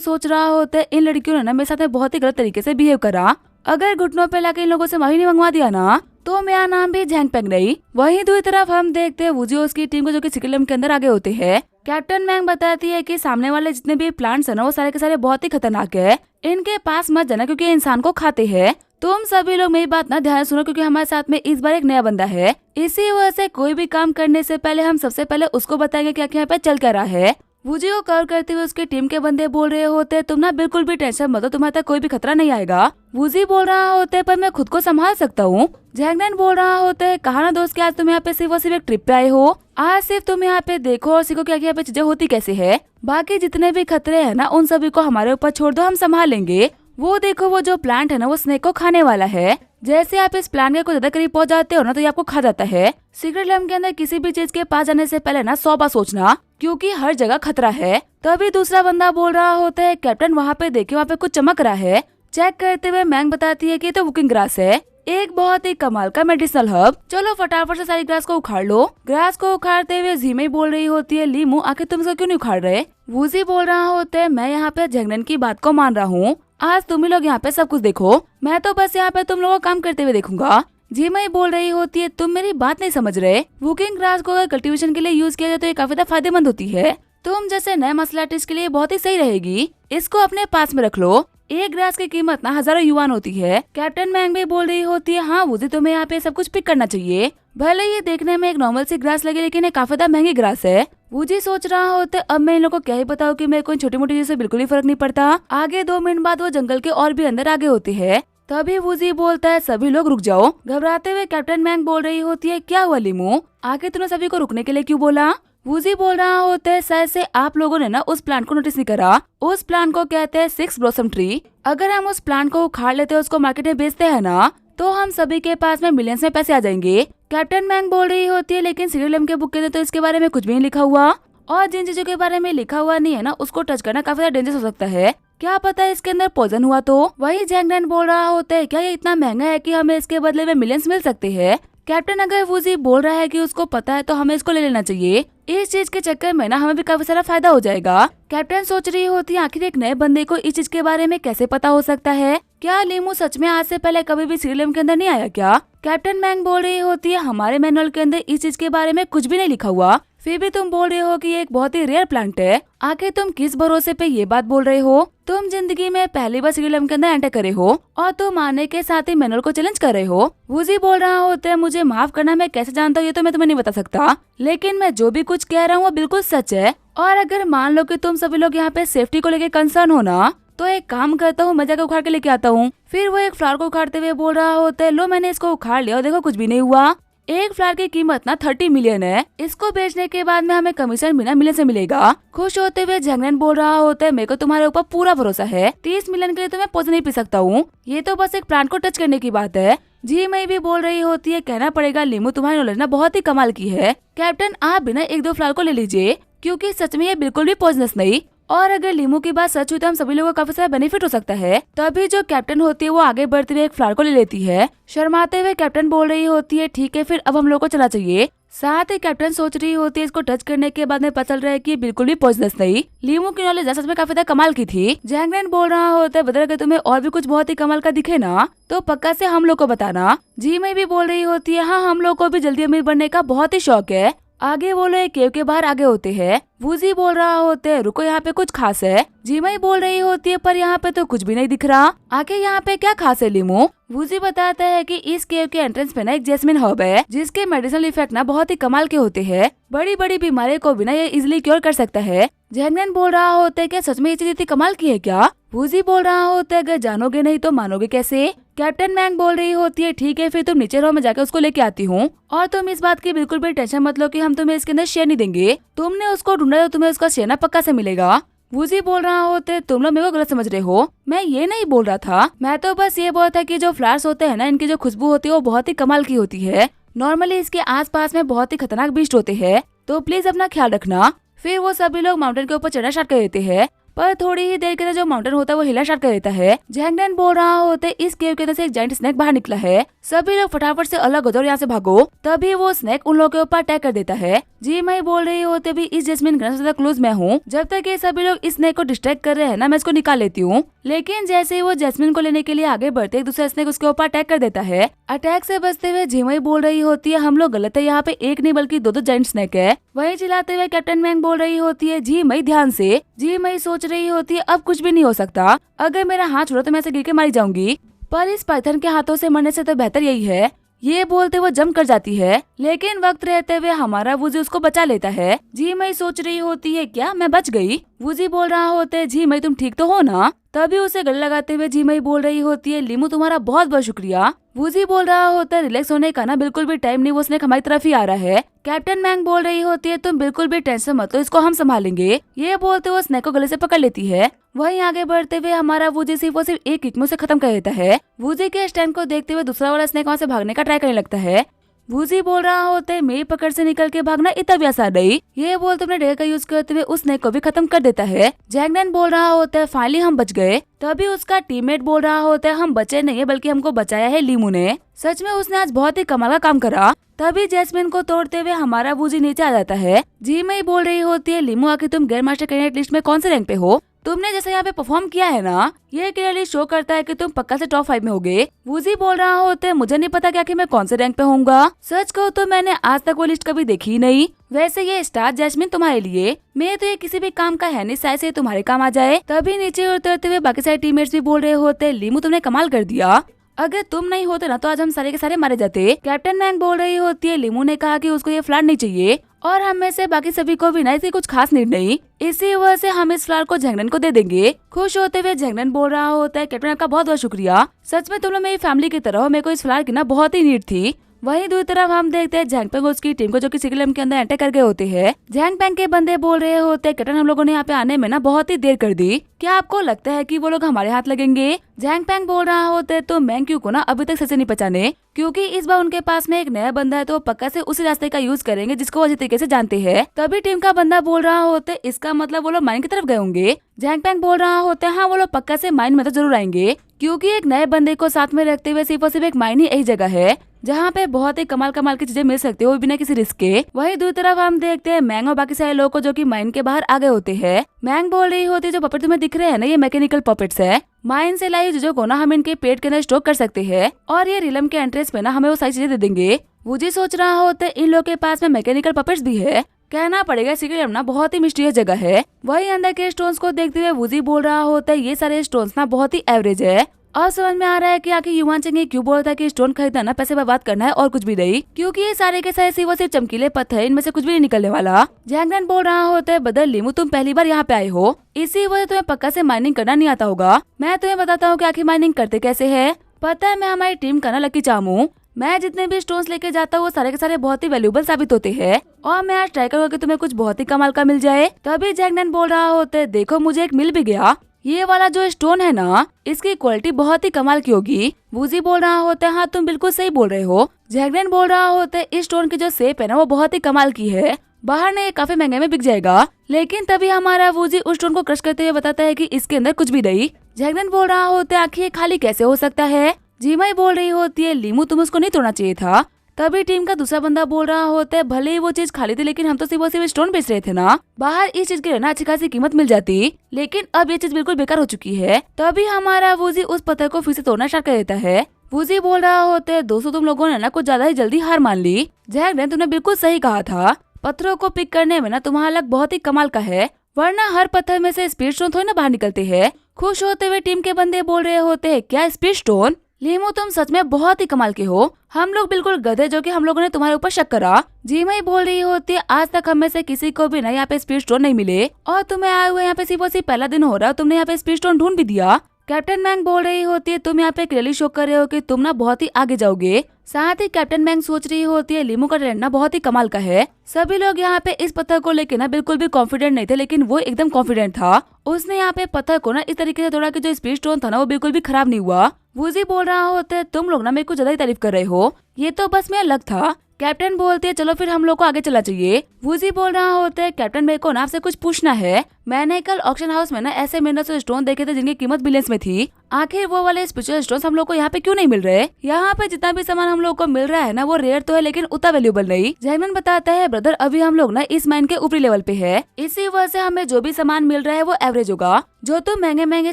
सोच रहा होता है इन लड़कियों ने ना मेरे साथ में बहुत ही गलत तरीके से बिहेव करा, अगर घुटनों पे लाके इन लोगों से माफी नहीं मंगवा दिया ना तो मेरा नाम भी जैंग पैंग नहीं। वहीं दूसरी तरफ हम देखते हैं वूजी और उसकी टीम को जो कि सीक्रेट लिमिट के अंदर आगे होते हैं। कैप्टन मैंग बताती है कि सामने वाले जितने भी प्लांट्स है ना वो सारे के सारे बहुत ही खतरनाक है, इनके पास मत जाना क्योंकि इंसान को खाते हैं। तुम सभी लोग मेरी बात ना ध्यान सुनो क्योंकि हमारे साथ में इस बार एक नया बंदा है, इसी वजह से कोई भी काम करने से पहले हम सबसे पहले उसको बताएंगे क्या यहाँ पे चल क्या रहा है। वूजी को कवर करते हुए उसके टीम के बंदे बोल रहे होते तुम ना बिल्कुल भी टेंशन मत लो, तुम्हारे तक कोई भी खतरा नहीं आएगा। वूजी बोल रहा होते पर मैं खुद को संभाल सकता हूँ। जैंगनन बोल रहा होता है कहा ना दोस्त कि आज तुम यहाँ पे सिर्फ और सिर्फ एक ट्रिप पे आए हो, आज सिर्फ तुम यहाँ पे देखो और सीखो क्या यहाँ पे चीजें होती कैसे है, बाकी जितने भी खतरे है ना उन सभी को हमारे ऊपर छोड़ दो, हम संभाल लेंगे। वो देखो वो जो प्लांट है ना वो स्नेक को खाने वाला है, जैसे आप इस प्लांट के कुछ ज्यादा करीब पहुंच जाते हो ना तो ये आपको खा जाता है। सीक्रेट लैब के अंदर किसी भी चीज के पास जाने से पहले ना 100 बार सोचना क्योंकि हर जगह खतरा है। तभी दूसरा बंदा बोल रहा होता है कैप्टन वहाँ पे देखिए वहाँ पे कुछ चमक रहा है। चेक करते हुए मैंग बताती है कि तो वुकिंग ग्रास है, एक बहुत ही कमाल का मेडिसिनल हर्ब, चलो फटाफट से सारी ग्रास को उखाड़ लो। ग्रास को उखाड़ते हुए झीमे बोल रही होती है लीमू आखिर तुम इसको क्यों नहीं उखाड़ रहे? वूजी बोल रहा होता है मैं यहाँ पे झैंगनन की बात को मान रहा हूँ, आज तुम ही लोग यहाँ पे सब कुछ देखो, मैं तो बस यहाँ पे तुम लोगों को काम करते हुए देखूंगा। जीमई बोल रही होती है तुम मेरी बात नहीं समझ रहे, वुकिंग ग्रास को अगर कल्टीवेशन के लिए यूज किया जाए तो ये काफी ज्यादा फायदेमंद होती है, तुम जैसे नए मसल आर्टिस्ट के लिए बहुत ही सही रहेगी, इसको अपने पास में रख लो। एक ग्रास की कीमत ना हजारों युआन होती है। कैप्टन मैंग भी बोल रही होती है हाँ वूजी तुम्हें यहाँ पे सब कुछ पिक करना चाहिए, भले ये देखने में एक नॉर्मल सी ग्रास लगे लेकिन ये काफी ज्यादा महंगी ग्रास है। वूजी सोच रहा होता है अब मैं इन लोगों को क्या ही बताऊं कि मेरे को छोटी मोटी चीज से बिल्कुल ही फर्क नहीं पड़ता। आगे 2 मिनट बाद वो जंगल के और भी अंदर आगे होते हैं। तभी वूजी बोलता है सभी लोग रुक जाओ। घबराते हुए कैप्टन मैंग बोल रही होती है क्या हुआ लीमू, आगे तूने सभी को रुकने के लिए क्यों बोला? वूजी बोल रहा होता है शायद से आप लोगों ने ना उस प्लांट को नोटिस नहीं करा, उस प्लांट को कहते हैं 6 ब्लॉसम ट्री, अगर हम उस प्लांट को उखाड़ लेते हैं उसको मार्केट में बेचते हैं ना तो हम सभी के पास में मिलियंस में पैसे आ जाएंगे। कैप्टन मैंग बोल रही होती है लेकिन सीक्रेट लैब के बुक के अंदर तो इसके बारे में कुछ भी नहीं लिखा हुआ, और जिन चीजों के बारे में लिखा हुआ नहीं है ना उसको टच करना काफी ज्यादा डेंजरस हो सकता है, क्या पता है इसके अंदर पॉइजन हुआ तो। वही जैंगनन बोल रहा होता है क्या ये इतना महंगा है कि हमें इसके बदले में मिलियंस मिल सकते हैं? कैप्टन अगर वूजी बोल रहा है कि उसको पता है तो हमें इसको ले लेना चाहिए, इस चीज के चक्कर में ना हमें भी काफी सारा फायदा हो जाएगा। कैप्टन सोच रही होती है आखिर एक नए बंदे को इस चीज के बारे में कैसे पता हो सकता है, क्या लीमू सच में आज से पहले कभी भी सीक्रेट लैब के अंदर नहीं आया क्या? कैप्टन मैंग बोल रही होती है हमारे मैनुअल के अंदर इस चीज के बारे में कुछ भी नहीं लिखा हुआ, फिर भी तुम बोल रहे हो कि ये एक बहुत ही रेयर प्लांट है, आखिर तुम किस भरोसे पे ये बात बोल रहे हो? तुम जिंदगी में पहली बार सीक्रेट लैब के अंदर एंटर करे हो और तुम आने के साथ ही मैनुअल को चैलेंज कर रहे हो। वूजी बोल रहा होता है मुझे माफ करना, मैं कैसे जानता हूँ ये तो मैं तुम्हें नहीं बता सकता, लेकिन मैं जो भी कुछ कह रहा हूँ वो बिल्कुल सच है, और अगर मान लो कि तुम सभी लोग यहाँ पे सेफ्टी को लेके कंसर्न हो ना तो एक काम करता हूँ मैं जाकर उखाड़ के लेके आता हूँ। फिर वो एक फ्लावर को उखाड़ते हुए बोल रहा होता है लो मैंने इसको उखाड़ लिया और देखो कुछ भी नहीं हुआ, एक फ्लावर की कीमत ना 30 मिलियन है, इसको बेचने के बाद में हमें कमीशन बिना मिलियन से मिलेगा। खुश होते हुए जैंगनन बोल रहा होता है मेरे को तुम्हारे ऊपर पूरा भरोसा है, 30 मिलियन के लिए तो मैं पॉइजन नहीं पी सकता हूँ, ये तो बस एक प्लांट को टच करने की बात है। जी मैं भी बोल रही होती है कहना पड़ेगा लीमू तुम्हारी नॉलेज ना बहुत ही कमाल की है, कैप्टन आप बिना 1-2 फ्लावर को ले लीजिए क्योंकि सच में ये बिल्कुल भी पॉइजनस नहीं, और अगर लीमू की बात सच हुई तो हम सभी लोगों को काफी सारा बेनिफिट हो सकता है। तभी जो कैप्टन होती है वो आगे बढ़ते हुए एक फ्लावर को ले लेती है। शर्माते हुए कैप्टन बोल रही होती है ठीक है फिर अब हम लोग को चला चाहिए। साथ ही कैप्टन सोच रही होती है इसको टच करने के बाद में पता चल रहा है कि बिल्कुल भी पॉइजनस नहीं, लीमू की नॉलेज सच में काफी कमाल की थी। जैंगनन बोल रहा होता है बदल अगर तुम्हें और भी कुछ बहुत ही कमाल का दिखे ना तो पक्का से हम लोग को बताना। जी मैं भी बोल रही होती है हाँ हम लोग को भी जल्दी अमीर बनने का बहुत ही शौक है, आगे वो लोग एक केव के बाहर आगे होते हैं। वूजी बोल रहा होते है रुको यहाँ पे कुछ खास है। जीमई बोल रही होती है पर यहाँ पे तो कुछ भी नहीं दिख रहा, आखिर यहाँ पे क्या खास है लिमू। वूजी बताता है कि इस केव के एंट्रेंस पे ना एक जैस्मिन हर्ब है जिसके मेडिसिनल इफेक्ट ना बहुत ही कमाल के होते हैं, बड़ी बड़ी बीमारी को भी ना ये इजिली क्योर कर सकता है। जैंगनन बोल रहा होता है क्या सच में ये चीज इतनी कमाल की है क्या। वूजी बोल रहा होता है अगर जानोगे नहीं तो मानोगे कैसे। कैप्टन मैंग बोल रही होती है ठीक है फिर तुम नीचे रहो, मैं जाकर उसको लेके आती हूँ और तुम इस बात की बिल्कुल भी टेंशन मत लो कि हम तुम्हें इसके अंदर शेयर नहीं देंगे, तुमने उसको ढूंढा तो तुम्हें उसका शेयर ना पक्का से मिलेगा। वूजी बोल रहा होते तुम लोग मेरे को गलत समझ रहे हो, मैं ये नहीं बोल रहा था, मैं तो बस ये बोला था कि जो फ्लावर्स होते हैं ना इनकी जो खुशबू होती है वो बहुत ही कमाल की होती है, नॉर्मली इसके आसपास में बहुत ही खतरनाक बीस्ट होते हैं, तो प्लीज अपना ख्याल रखना। फिर वो सभी लोग माउंटेन के ऊपर चढ़ना स्टार्ट कर देते हैं, पर थोड़ी ही देर के लिए जो माउंटेन होता है वो हिलना स्टार्ट कर देता है। जैंगनन बोल रहा होते इस केव के अंदर से एक जायंट स्नेक बाहर निकला है, सभी लोग फटाफट से अलग हो जाओ, यहाँ से भागो। तभी वो स्नेक उन लोगों के ऊपर अटैक कर देता है। जी मैं बोल रही होते भी इस जैस्मिन ग्रास से क्लोज मैं हूँ, जब तक ये सभी लोग इस स्नेक को डिस्ट्रैक्ट कर रहे हैं ना मैं इसको निकाल लेती हूँ। लेकिन जैसे ही वो जैस्मिन को लेने के लिए आगे बढ़ते एक दूसरा स्नेक उसके ऊपर अटैक कर देता है। अटैक से बचते हुए झिमई बोल रही होती है हम लोग गलत है, यहाँ पे एक नहीं बल्कि दो जायंट स्नेक है। वही चिल्लाते हुए कैप्टन मैंग बोल रही होती है झिमई ध्यान से। झिमई सोच रही होती है अब कुछ भी नहीं हो सकता, अगर मेरा हाथ छोड़ो तो मैं ऐसे गिर के मारी जाऊंगी, पर इस पाइथन के हाथों से मरने से तो बेहतर यही है। ये बोलते वो जंप कर जाती है, लेकिन वक्त रहते हुए हमारा वूजी उसको बचा लेता है। झिमई सोच रही होती है क्या मैं बच गई। वूजी बोल रहा होता है झिमई तुम ठीक तो हो ना। तभी उसे गले लगाते हुए झिमई बोल रही होती है लिमू तुम्हारा बहुत बहुत शुक्रिया। वूजी बोल रहा होता है रिलैक्स होने का ना बिल्कुल भी टाइम नहीं, वो स्नेक हमारी तरफ ही आ रहा है। कैप्टन मैंग बोल रही होती है तुम बिल्कुल भी टेंशन मत लो, इसको हम संभालेंगे। ये बोलते वो स्नेक को गले से पकड़ लेती है। वहीं आगे बढ़ते हुए हमारा वूजी सिर्फ एक किक में उसे खत्म कर देता है। वूजी के स्टैंड को देखते हुए दूसरा वाला स्नेक वहाँ से भागने का ट्राई करने लगता है। वूजी बोल रहा होता है मेरी पकड़ से निकल के भागना इतना भी आसान नहीं। ये बोलते अपने डेग का यूज करते हुए उस स्नेक को भी खत्म कर देता है। जैंगनन बोल रहा होता है फाइनली हम बच गए। तभी उसका टीममेट बोल रहा होता है हम बचे नहीं है बल्कि हमको बचाया है लिमू ने, सच में उसने आज बहुत ही कमाल का काम करा। तभी जैस्मिन को तोड़ते हुए हमारा वूजी नीचे आ जाता है। झिमई बोल रही होती है लिमू आखिर तुम ग्रैंड मास्टर कैंडिडेट लिस्ट में कौन से रैंक पे हो, तुमने जैसे यहाँ पे परफॉर्म किया है ना ये क्लियरली शो करता है कि तुम पक्का से टॉप 5 में होगे। वूजी बोल रहा होते है मुझे नहीं पता क्या कि मैं कौन से रैंक पे होऊंगा, सच कहूँ तो मैंने आज तक वो लिस्ट कभी देखी ही नहीं। वैसे ये स्टार जैस्मिन तुम्हारे लिए, मैं तो ये किसी भी काम का है नहीं, शायद से तुम्हारे काम आ जाए। तभी नीचे उतरते हुए बाकी सारे टीममेट्स भी बोल रहे होते लिमू तुमने कमाल कर दिया, अगर तुम नहीं होते ना तो आज हम सारे के सारे मारे जाते। कैप्टन मैंग बोल रही होती है लिमू ने कहा कि उसको ये फ्लावर नहीं चाहिए और हम में से बाकी सभी को भी ना इसकी कुछ खास नीड नहीं, इसी वजह से हम इस फ्लावर को जैंगनन को दे देंगे। खुश होते हुए जैंगनन बोल रहा होता है कैप्टन आपका बहुत बहुत शुक्रिया, सच में तुम लोग मेरी फैमिली की तरह हो, मेरे को इस फ्लावर की ना बहुत ही नीड थी। वहीं दूसरी तरफ हम देखते हैं जैंगपेंग उसकी टीम को जो कि सिक्किम के अंदर एंटर कर गए होते हैं। जैंगपेंग के बंदे बोल रहे होते हैं कैप्टन हम लोगों ने यहाँ पे आने में ना बहुत ही देर कर दी, क्या आपको लगता है कि वो लोग हमारे हाथ लगेंगे। जैंगपेंग बोल रहा होते तो मैंग को ना अभी तक सच नहीं पहचाने, क्योंकि इस बार उनके पास में एक नया बंदा है तो पक्का से उसी रास्ते का यूज करेंगे जिसको वो अच्छी तरीके से जानते हैं। तभी टीम का बंदा बोल रहा होते इसका मतलब वो लोग माइन की तरफ गए होंगे। जैंगपेंग बोल रहा होता है हाँ वो लोग पक्का से माइन में तो जरूर आएंगे, क्योंकि एक नए बंदे को साथ में रखते हुए सिर्फ और सिर्फ एक माइन ही यही जगह है जहाँ पे बहुत ही कमाल कमाल की चीजें मिल सकती है वो बिना किसी रिस्क के। वहीं दूसरी तरफ हम देखते हैं मैंग और बाकी सारे लोग को जो कि माइन के बाहर आ गए होते हैं। मैंग बोल रही होती है जो पपेट तुम्हें दिख रहे हैं ना ये मैकेनिकल पपेट्स है, माइन से लाई चीजों को ना हम इनके पेट के अंदर स्टोर कर सकते हैं और ये रिलम के एंट्रेंस पे ना हमें वो सारी चीजें दे देंगे। वूजी सोच रहा होता है इन लोग के पास में मैकेनिकल पपेट्स भी है, कहना पड़ेगा सिक्किम ना बहुत ही मिस्टीरियस जगह है। वही अंदर के स्टोन्स को देखते हुए वूजी बोल रहा होता है ये सारे स्टोन्स ना बहुत ही एवरेज है। और समझ में आ रहा है कि आखिर युवान चंगे क्यों बोलता है कि स्टोन खरीदना ना पैसे बर्बाद करना है और कुछ भी नहीं, क्योंकि ये सारे के सारे सिर्फ चमकीले पत्थर है, इनमें से कुछ भी नहीं निकलने वाला। जैंगनन बोल रहा होता है बदल लिमू तुम पहली बार यहाँ पे आए हो, इसी वजह तुम्हें पक्का से माइनिंग करना नहीं आता होगा। मैं तुम्हें बताता हूँ कि आखिर माइनिंग करते कैसे है। पता है मैं हमारी टीम का ना लकी चार्म हूँ, मैं जितने भी स्टोन्स लेके जाता हूँ वो सारे के सारे बहुत ही वैल्यूएबल साबित होते हैं और मैं आज ट्राई करूँगा कि तुम्हें कुछ बहुत ही कमाल का मिल जाए। तभी जैंगनन बोल रहा होता है देखो मुझे एक मिल भी गया, ये वाला जो स्टोन है ना इसकी क्वालिटी बहुत ही कमाल की होगी। वूजी बोल रहा होता है हाँ तुम बिल्कुल सही बोल रहे हो। जैंगनन बोल रहा होता है इस स्टोन की जो शेप है ना वो बहुत ही कमाल की है, बाहर ने काफी महंगे में बिक जाएगा। लेकिन तभी हमारा वूजी उस स्टोन को क्रश करते हुए बताता है कि इसके अंदर कुछ भी नहीं। जैंगनन बोल रहा होता है आखिर खाली कैसे हो सकता है। झिमई बोल रही होती है लिमू तुम उसको नहीं तोड़ना चाहिए था। तभी टीम का दूसरा बंदा बोल रहा होता है भले ही वो चीज खाली थी लेकिन हम तो सिर्फ स्टोन बेच रहे थे ना, बाहर इस चीज की ना अच्छी खासी कीमत मिल जाती, लेकिन अब ये चीज बिल्कुल बेकार हो चुकी है। तभी हमारा वूजी उस पत्थर को फिर से तोड़ना स्टार्ट कर देता है। वूजी बोल रहा होता है दोस्तों तुम लोगों ने ना कुछ ज्यादा ही जल्दी हार मान ली। जैंगनन तुमने बिल्कुल सही कहा था, पत्थरों को पिक करने में ना तुम्हारा लक बहुत ही कमाल का है, वरना हर पत्थर में से स्पीड स्टोन थोड़ी ना बाहर निकलते हैं। खुश होते हुए टीम के बंदे बोल रहे होते हैं, क्या स्पीड स्टोन? लीमू तुम सच में बहुत ही कमाल के हो, हम लोग बिल्कुल गधे जो कि हम लोगों ने तुम्हारे ऊपर शक करा। जी मई बोल रही होती है, आज तक हम में से किसी को भी ना यहाँ पे स्पीड स्टोन नहीं मिले और तुम्हें आए हुए यहाँ पे सिर्फ और सिर्फ पहला दिन हो रहा, तुमने यहाँ पे स्पीड स्टोन ढूंढ भी दिया। कैप्टन मैंग बोल रही होती है, तुम यहाँ पे क्लियरली शो कर रहे हो कि तुम ना बहुत ही आगे जाओगे। साथ ही कैप्टन मैंग सोच रही होती है, लीमू का टैलेंट ना बहुत ही कमाल का है। सभी लोग यहाँ पे इस पत्थर को लेके ना बिल्कुल भी कॉन्फिडेंट नहीं थे, लेकिन वो एकदम कॉन्फिडेंट था। उसने यहाँ पे पत्थर को ना इस तरीके से तोड़ा कि जो स्पीड स्टोन था ना वो बिल्कुल भी खराब नहीं हुआ। वूजी बोल रहा होता है, तुम लोग ना मेरे को ज्यादा ही तारीफ कर रहे हो, ये तो बस मेरा लक था। कैप्टन बोलते है, चलो फिर हम लोग को आगे चला चाहिए। वूजी बोल रहा होता है, कैप्टन मेरे को ना आपसे कुछ पूछना है। मैंने कल ऑक्शन हाउस में ना ऐसे मिनरल्स और स्टोन देखे थे जिनकी कीमत बिलियंस में थी, आखिर वो वाले स्पेशल स्टोन हम लोग को यहाँ पे क्यों नहीं मिल रहे? यहाँ पे जितना भी सामान हम लोग को मिल रहा है ना वो रेयर तो है, लेकिन उतना वैल्यूएबल नहीं। जैमिन बताता है, ब्रदर अभी हम लोग ना इस माइन के ऊपरी लेवल पे है, इसी वजह से हमें जो भी सामान मिल रहा है वो एवरेज होगा। जो तुम महंगे महंगे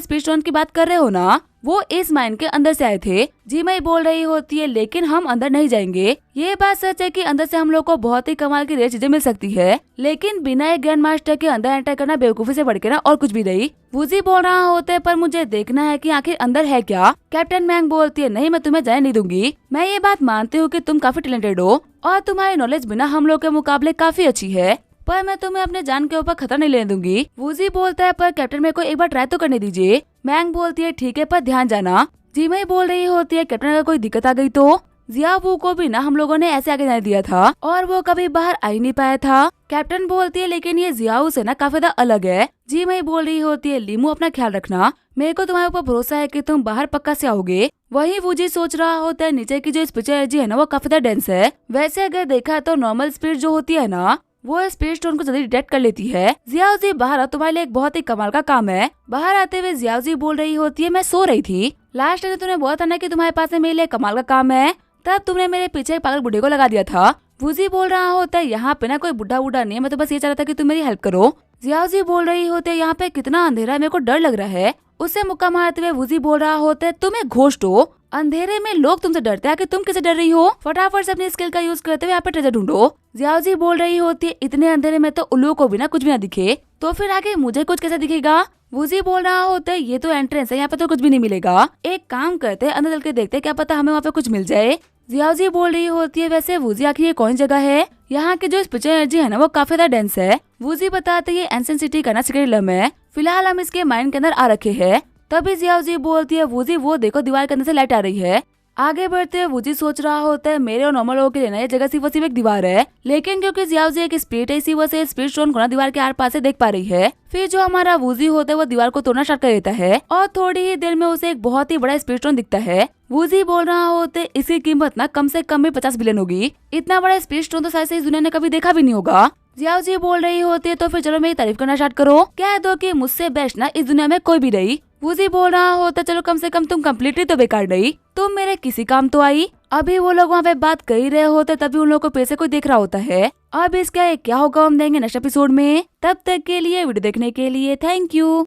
स्पीड स्टोन की बात कर रहे हो ना, वो इस माइन के अंदर से आए थे। जी मई बोल रही होती है, लेकिन हम अंदर नहीं जाएंगे। ये बात सच है कि अंदर से हम लोग को बहुत ही कमाल की रेयर चीजें मिल सकती है, लेकिन बिना एक ग्रैंड मास्टर के अंदर एंटर करना बेवकूफी से बढ़ के ना और कुछ भी नहीं। वूजी बोल रहा होता है, पर मुझे देखना है कि आखिर अंदर है क्या। कैप्टन मैंग बोलती है, नहीं मैं तुम्हें जाने नहीं दूंगी। मैं ये बात मानती हूँ कि तुम काफी टैलेंटेड हो और तुम्हारी नॉलेज बिना हम लोग के मुकाबले काफी अच्छी है, पर मैं तुम्हें अपने जान के ऊपर खतरा नहीं लेने दूंगी। वूजी बोलता है, पर कैप्टन मेरे को एक बार ट्राई तो करने दीजिए। मैंग बोलती है, ठीक है, पर ध्यान जाना। जी मई बोल रही होती है, कैप्टन अगर कोई दिक्कत आ गई तो? जियावू को भी ना हम लोगों ने ऐसे आगे जाने दिया था और वो कभी बाहर आ ही नहीं पाया था। कैप्टन बोलती है, लेकिन ये जियावू से ना काफी ज्यादा अलग है। जी मई बोल रही होती है, लीमू अपना ख्याल रखना, मेरे को तुम्हारे ऊपर भरोसा है कि तुम बाहर पक्का से आओगे। वही वूजी सोच रहा होता है, नीचे की जो स्पिरिचुअल एनर्जी है ना वो काफी ज्यादा डेंस है। वैसे अगर देखा तो नॉर्मल स्पिरिट जो होती है ना वो स्पीड स्टोन को जल्दी डिटेक्ट कर लेती है। जियाओजी बाहर तुम्हारे लिए एक बहुत ही कमाल का काम है। बाहर आते हुए जियाओजी बोल रही होती है, मैं सो रही थी, लास्ट टाइम तुमने बोला था ना कि तुम्हारे पास में मेरे लिए कमाल का काम है, तब तुमने मेरे पीछे एक पागल बुढ़े को लगा दिया था। वूजी बोल रहा होता है, यहाँ पे ना कोई बुढ़ा बुढ़ा नहीं है, मैं तो बस ये चाह रहा था कि तुम मेरी हेल्प करो। जियाओजी बोल रही होते है, यहाँ पे कितना अंधेरा है, मेरे को डर लग रहा है। उससे मुक्का मारते हुए वूजी बोल रहा होता है, तुम एक घोस्ट हो, अंधेरे में लोग तुमसे डरते हैं कि तुम किसे डर रही हो? फटाफट से अपनी स्किल का यूज करते हुए यहाँ पे ट्रेजर ढूंढो। जियाओजी बोल रही होती है, इतने अंधेरे में तो उल्लू को भी ना कुछ भी ना दिखे, तो फिर आगे मुझे कुछ कैसे दिखेगा? वूजी बोल रहा होता है, ये तो एंट्रेंस है, यहाँ पे तो कुछ भी नहीं मिलेगा, एक काम करते हैं अंदर चल के देखते हैं, क्या पता हमें वहाँ पे कुछ मिल जाए। जियाओजी बोल रही होती है, वैसे वूजी आखिर ये कौन जगह है? यहाँ की जो स्पिरिचुअल एनर्जी है ना वो काफी ज्यादा डेंस है। वूजी बताते ये एंशिएंट सिटी का ना सीक्रेट इलम है, फिलहाल हम इसके माइंड के अंदर आ रखे हैं। तभी जियाओजी बोलती है, वूजी वो देखो दीवार के अंदर से लाइट आ रही है। आगे बढ़ते हुए वूजी सोच रहा होता है, मेरे और नॉर्मल लोगों के लिए ना ये जगह सिर्फ और सिर्फ एक दीवार है, लेकिन क्योंकि जियाओजी एक स्पिरिट है इसी वजह से स्पिरिट स्टोन को ना दीवार के आर पास से देख पा रही है। फिर जो हमारा वूजी होता है वो दीवार को तोड़ना स्टार्ट कर देता है और थोड़ी ही देर में उसे एक बहुत ही बड़ा स्पिरिट स्टोन दिखता है। वूजी बोल रहा होते इसकी कीमत ना कम से कम भी 50 बिलियन होगी, इतना बड़ा स्पिरिट स्टोन तो शायद से इस दुनिया ने कभी देखा भी नहीं होगा। जियाओजी बोल रही होती है, तो फिर चलो मेरी तारीफ करना स्टार्ट करो, कह दो कि मुझसे बेस्ट ना इस दुनिया में कोई भी नहीं। वूजी बोल रहा होता, चलो कम से कम तुम कम्प्लीटली तो बेकार नहीं, तुम मेरे किसी काम तो आई। अभी वो लोग वहाँ पे बात कर ही रहे होते तभी उन लोगों को पैसे कोई देख रहा होता है। अब इसका क्या होगा हम देंगे नेक्स्ट एपिसोड में, तब तक के लिए वीडियो देखने के लिए थैंक यू।